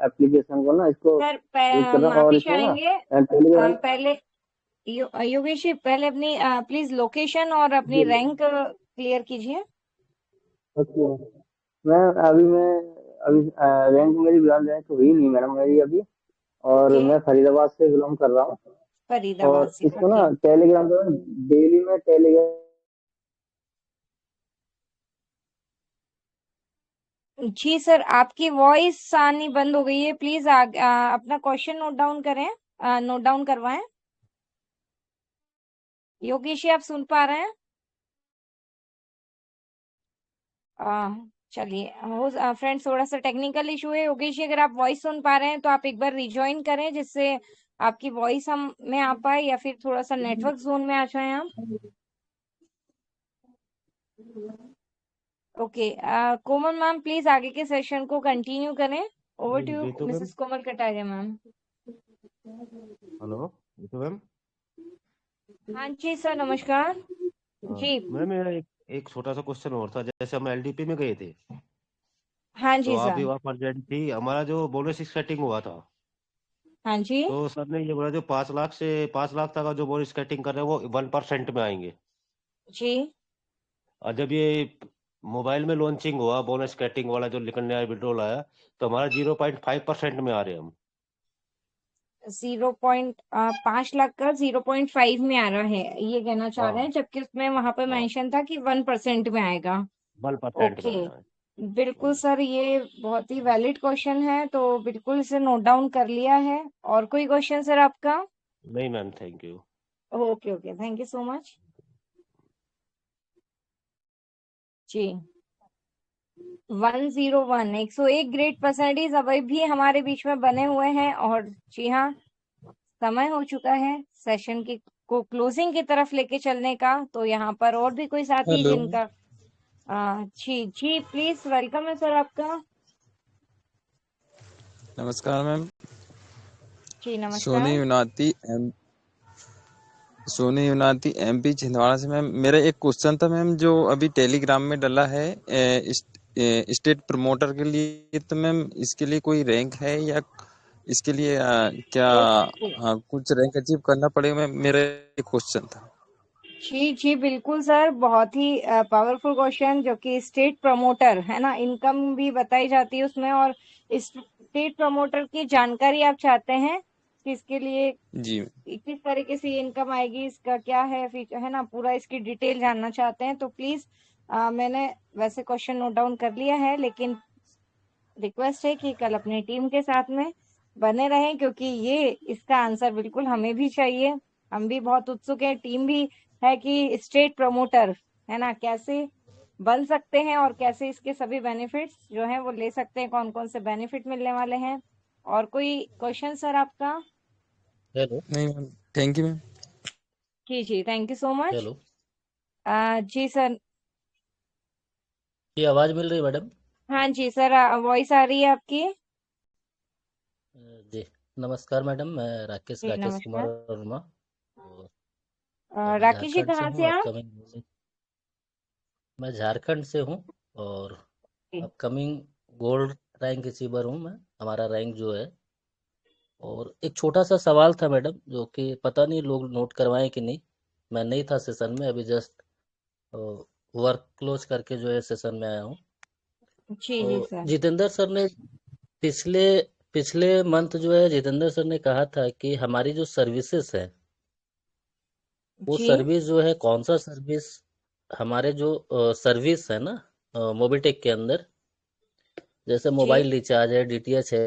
एप्लीकेशन को ना इसको सर यूज कर रहा हूँ और माफी इसमें ना चाहेंगे, टेलीग्राम। पहले योगेश जी पहले अपनी प्लीज लोकेशन और अपनी जी रैंक क्लियर कीजिए। ओके। मैं अभी रैंक मेरी बिलोंग रैंक हुई नहीं मैडम मेरी अभी। और ओके, मैं फरीदाबाद से बिलोंग कर रहा हूँ। फरीदाबाद और से, इसको ओके। ना टेलीग्राम पे डेली में टेलीग्राम। जी सर, आपकी वॉइस आनी बंद हो गई है, प्लीज अपना क्वेश्चन नोट डाउन करें, नोट डाउन करवाएं। योगेश जी, आप सुन पा रहे हैं? चलिए, हो फ्रेंड्स, थोड़ा सा टेक्निकल इशू है। योगेश जी, अगर आप वॉइस सुन पा रहे हैं तो आप एक बार रिज्वाइन करें, जिससे आपकी वॉइस हम में आ पाए, या फिर थोड़ा सा नेटवर्क जोन में आ जाए आप। ओके, कोमल मैम प्लीज आगे के सेशन को कंटिन्यू करें। Over to Jitu you ma'am. Mrs Komal Kataria ma'am. Hello Jitu ma'am. हाँ जी सर, नमस्कार। हाँ जी मैम, मेरा एक छोटा सा क्वेश्चन और था। जैसे हम एलडीपी में गए थे, हाँ तो जी आप भी सर। वहाँ प्रेजेंट थी। हमारा जो बोनस स्केटिंग हुआ था, हाँ जी तो सर ने ये बोला जो 5 लाख तक का जो बोनस स्केटिंग कर रहे हैं वो 1% में आएंगे। जी। और जब ये मोबाइल में लॉन्चिंग हुआ, बोनस स्केटिंग वाला जो निकलने आया, विड्रॉल आया, तो हमारा 0.5% में आ रहे हैं हम। 5 लाख का 0.5 में आ रहा है, ये कहना चाह रहे हाँ हैं, जबकि उसमें वहां पर हाँ, मेंशन था कि 1% में आएगा। 1% में ओके, आया है। बिल्कुल सर, ये बहुत ही वैलिड क्वेश्चन है, तो बिल्कुल इसे नोट डाउन कर लिया है। और कोई क्वेश्चन सर आपका? नहीं ma'am, thank you. Okay okay, thank you so much. जी, 101, 101 ग्रेट पर्सनैलिटीज अभी भी हमारे बीच में बने हुए हैं। और जी हाँ, समय हो चुका है सेशन की को क्लोजिंग की तरफ लेके चलने का। तो यहाँ पर और भी कोई साथी हेलो। जिनका जी जी प्लीज, वेलकम है सर आपका। नमस्कार मैम। जी सोनी नमस्कार। यूनाती एमपी छिंदवाड़ा से। मैम मेरा एक क्वेश्चन था मैम, जो अभी टेलीग्राम में डला है स्टेट प्रमोटर के लिए, तो मैम इसके लिए कोई रैंक है या इसके लिए क्या ओके, कुछ रैंक अचीव करना पड़ेगा मैम? मेरा एक क्वेश्चन था। जी जी बिल्कुल सर, बहुत ही पावरफुल क्वेश्चन, जो कि स्टेट प्रमोटर है ना, इनकम भी बताई जाती है उसमें, और स्टेट प्रमोटर की जानकारी आप चाहते हैं कि इसके लिए जी किस तरीके से ये इनकम आएगी, इसका क्या है फीचर है ना, पूरा इसकी डिटेल जानना चाहते हैं तो प्लीज, मैंने वैसे क्वेश्चन नोट डाउन कर लिया है, लेकिन रिक्वेस्ट है कि कल अपनी टीम के साथ में बने रहें, क्योंकि ये इसका आंसर बिल्कुल हमें भी चाहिए। हम भी बहुत उत्सुक हैं, टीम भी है कि स्टेट प्रमोटर है ना कैसे बन सकते हैं और कैसे इसके सभी बेनिफिट्स जो हैं वो ले सकते हैं, कौन कौन से बेनिफिट मिलने वाले हैं। और कोई क्वेश्चन सर आपका? हेलो। नहीं मैम, थैंक यू मैम। जी जी, thank you so much. Hello, जी सर। ये आवाज मिल रही है मैडम? हाँ जी सर, वॉइस आ रही है आपकी। जी नमस्कार मैडम, मैं राकेश जी राकेश कुमार नमस्कार। वर्मा, और मैं राकेश जी झारखंड से कहाँ हूँ। से आप? मैं झारखंड से हूँ, और जी अपकमिंग गोल्ड रैंक अचीवर हूँ मैं, हमारा रैंक जो है। और एक छोटा सा सवाल था मैडम, जो कि पता नहीं लोग नोट करवाएं कि नहीं। मैं नहीं था सेशन में, अभी जस्ट वर्क क्लोज करके जो है सेशन में आया हूँ। जी जी तो सर। जितेंद्र सर ने पिछले पिछले मंथ जो है, जितेंद्र सर ने कहा था कि हमारी जो सर्विसेज है, वो जी सर्विस जो है, कौन सा सर्विस, हमारे जो सर्विस है ना मोबिटेक के अंदर, जैसे जी मोबाइल रिचार्ज है, डीटीएच है,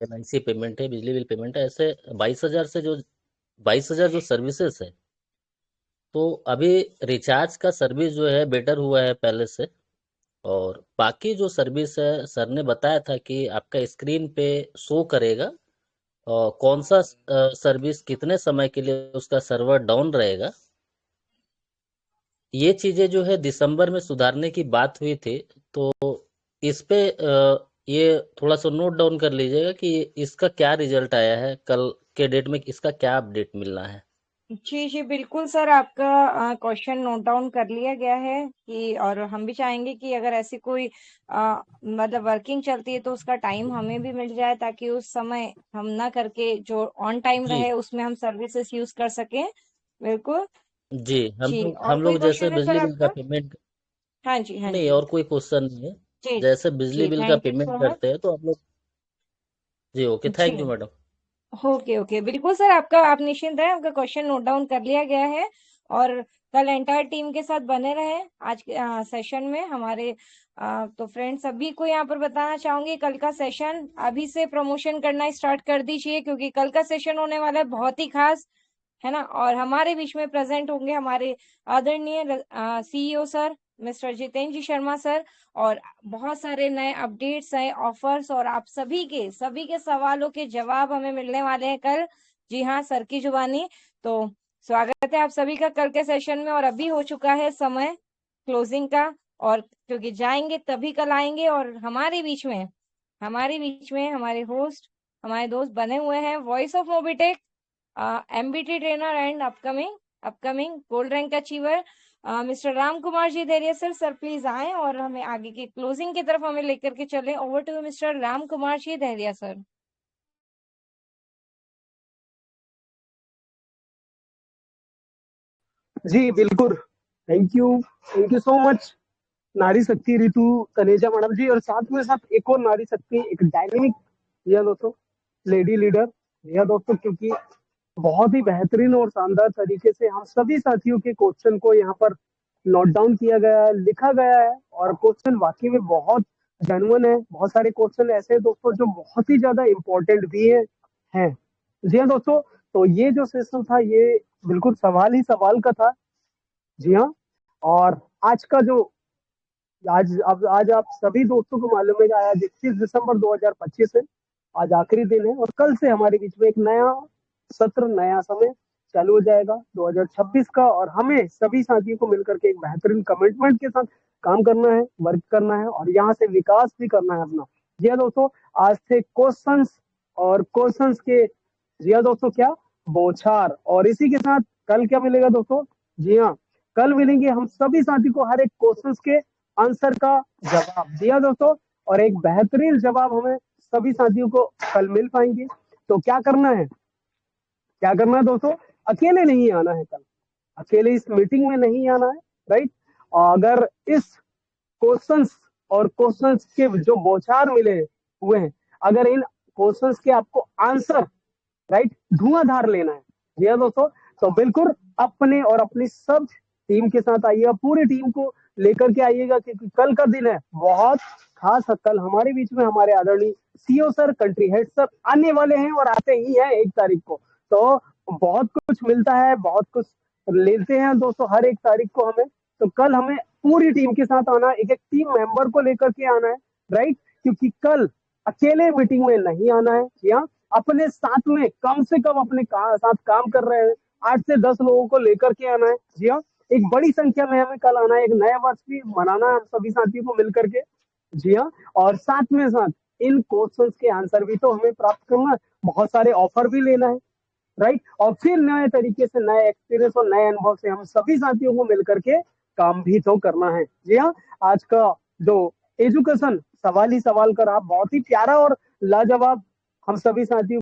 एलआईसी पेमेंट है, बिजली बिल पेमेंट है, ऐसे 22,000 से जो 22,000 जो सर्विसेज है, तो अभी रिचार्ज का सर्विस जो है बेटर हुआ है पहले से। और बाकी जो सर्विस है, सर ने बताया था कि आपका स्क्रीन पे शो करेगा और कौन सा सर्विस कितने समय के लिए उसका सर्वर डाउन रहेगा। ये चीजें जो है दिसंबर में सुधारने की बात हुई थी, तो इस पे ये थोड़ा सा नोट डाउन कर लीजिएगा कि इसका क्या रिजल्ट आया है, कल के डेट में इसका क्या अपडेट मिलना है। जी जी बिल्कुल सर, आपका क्वेश्चन नोट डाउन कर लिया गया है कि, और हम भी चाहेंगे कि अगर ऐसी कोई मतलब वर्किंग चलती है तो उसका टाइम हमें भी मिल जाए, ताकि उस समय हम ना करके जो ऑन टाइम जी रहे उसमें हम सर्विसेज यूज कर सकें। बिल्कुल। जी, जी, और हम कोई लोग जैसे क्वेश्चन है सर बिजली बिल का आपका? पेमेंट, हाँ जी हाँ नहीं जी। और कोई क्वेश्चन नहीं है। जी जैसे बिजली जी, बिल का thank you payment so much. करते हैं तो हम लोग, जी ओके, जी thank you madam. Okay okay, बिल्कुल सर, आपका आप निश्चिंत रहें, आपका क्वेश्चन नोट डाउन कर लिया गया है। और कल एंटायर टीम के साथ बने रहे आज के सेशन में हमारे। तो फ्रेंड्स, सभी को यहाँ पर बताना चाहूंगी, कल का सेशन अभी से प्रमोशन करना स्टार्ट कर दीजिए, क्योंकि कल का सेशन होने वाला है बहुत ही खास, है ना। और हमारे बीच में प्रेजेंट होंगे हमारे आदरणीय सीईओ सर मिस्टर जितेंद्र जी शर्मा सर, और बहुत सारे नए अपडेट्स, नए ऑफर्स, और आप सभी के सवालों के जवाब हमें मिलने वाले हैं कल। जी हाँ, सर की जुबानी। तो स्वागत है आप सभी का कल के सेशन में, और अभी हो चुका है समय क्लोजिंग का, और क्योंकि जाएंगे तभी कल आएंगे, और हमारे बीच में हमारे होस्ट, हमारे दोस्त बने हुए हैं, voice of Mobitech, MBT trainer and upcoming gold rank achiever Mister Ram Kumar ji Dhairya sir. Sir please आए और हमें आगे की क्लोजिंग की तरफ हमें लेकर के चले। Over to Mister Ram Kumar ji Dhairya sir. जी बिल्कुल, थैंक यू सो मच नारी शक्ति रितु तनेजा मैडम जी, और साथ एक और नारी शक्ति, एक डायनेमिक, यह दोस्तों लेडी लीडर, यह दोस्तों, क्योंकि बहुत ही बेहतरीन और शानदार तरीके से हम सभी साथियों के क्वेश्चन को यहाँ पर नोट डाउन किया गया है, लिखा गया है, और क्वेश्चन वाकई में बहुत जेन्युइन है। बहुत सारे क्वेश्चन ऐसे हैं दोस्तों जो बहुत ही ज्यादा इम्पोर्टेंट भी हैं। जी हाँ दोस्तों, तो ये जो सेशन था ये बिल्कुल सवाल ही सवाल का था। जी हाँ, और आज का जो आज आप सभी दोस्तों को मालूम है कि आज 21 दिसंबर 2025 है, आज आखिरी दिन है, और कल से हमारे बीच में एक नया सत्र, नया समय चालू हो जाएगा 2026 का, और हमें सभी साथियों को मिलकर के एक बेहतरीन कमिटमेंट के साथ काम करना है, वर्क करना है, और यहाँ से विकास भी करना है अपना। जी हाँ दोस्तों, आज से क्वेश्चंस, और क्वेश्चंस के, जी हाँ दोस्तों, क्या बौछार, और इसी के साथ कल क्या मिलेगा दोस्तों? जी हाँ, कल मिलेंगे हम सभी साथी को हर एक क्वेश्चंस के आंसर का जवाब दिया दोस्तों, और एक बेहतरीन जवाब हमें सभी साथियों को कल मिल पाएंगे। तो क्या करना है दोस्तों? अकेले नहीं आना है कल, अकेले इस मीटिंग में नहीं आना है, राइट। अगर इस क्वेश्चंस और क्वेश्चंस के जो बौछार मिले हुए हैं, अगर इन क्वेश्चंस के आपको आंसर राइट धुआंधार लेना है, जी हाँ दोस्तों, तो बिल्कुल अपने और अपनी सब टीम के साथ आइएगा, पूरी टीम को लेकर के आइएगा, क्योंकि कल का दिन है बहुत खास है। कल हमारे बीच में हमारे आदरणीय CO sir, country head sir आने वाले हैं और आते ही हैं 1 तारीख को। तो बहुत कुछ मिलता है, बहुत कुछ लेते हैं दोस्तों हर 1 तारीख को हमें। तो कल हमें पूरी टीम के साथ आना है, एक एक टीम मेंबर को लेकर के आना है, राइट, क्योंकि कल अकेले मीटिंग में नहीं आना है। जी हाँ, अपने साथ में कम से कम अपने साथ काम कर रहे हैं 8 से 10 लोगों को लेकर के आना है। जी हाँ, एक बड़ी संख्या में हमें कल आना है, एक नया वर्ष भी मनाना है हम सभी साथियों को मिलकर के। जी हाँ, और साथ में साथ इन क्वेश्चंस के आंसर भी तो हमें प्राप्त करना है, बहुत सारे ऑफर भी लेना है, राइट, और फिर नए तरीके से नए एक्सपीरियंस और नए अनुभव से हम सभी साथियों को मिलकर के काम भी तो करना है। जी हाँ, आज का जो एजुकेशन सवाल ही सवाल कर आप बहुत ही प्यारा और लाजवाब हम सभी साथियों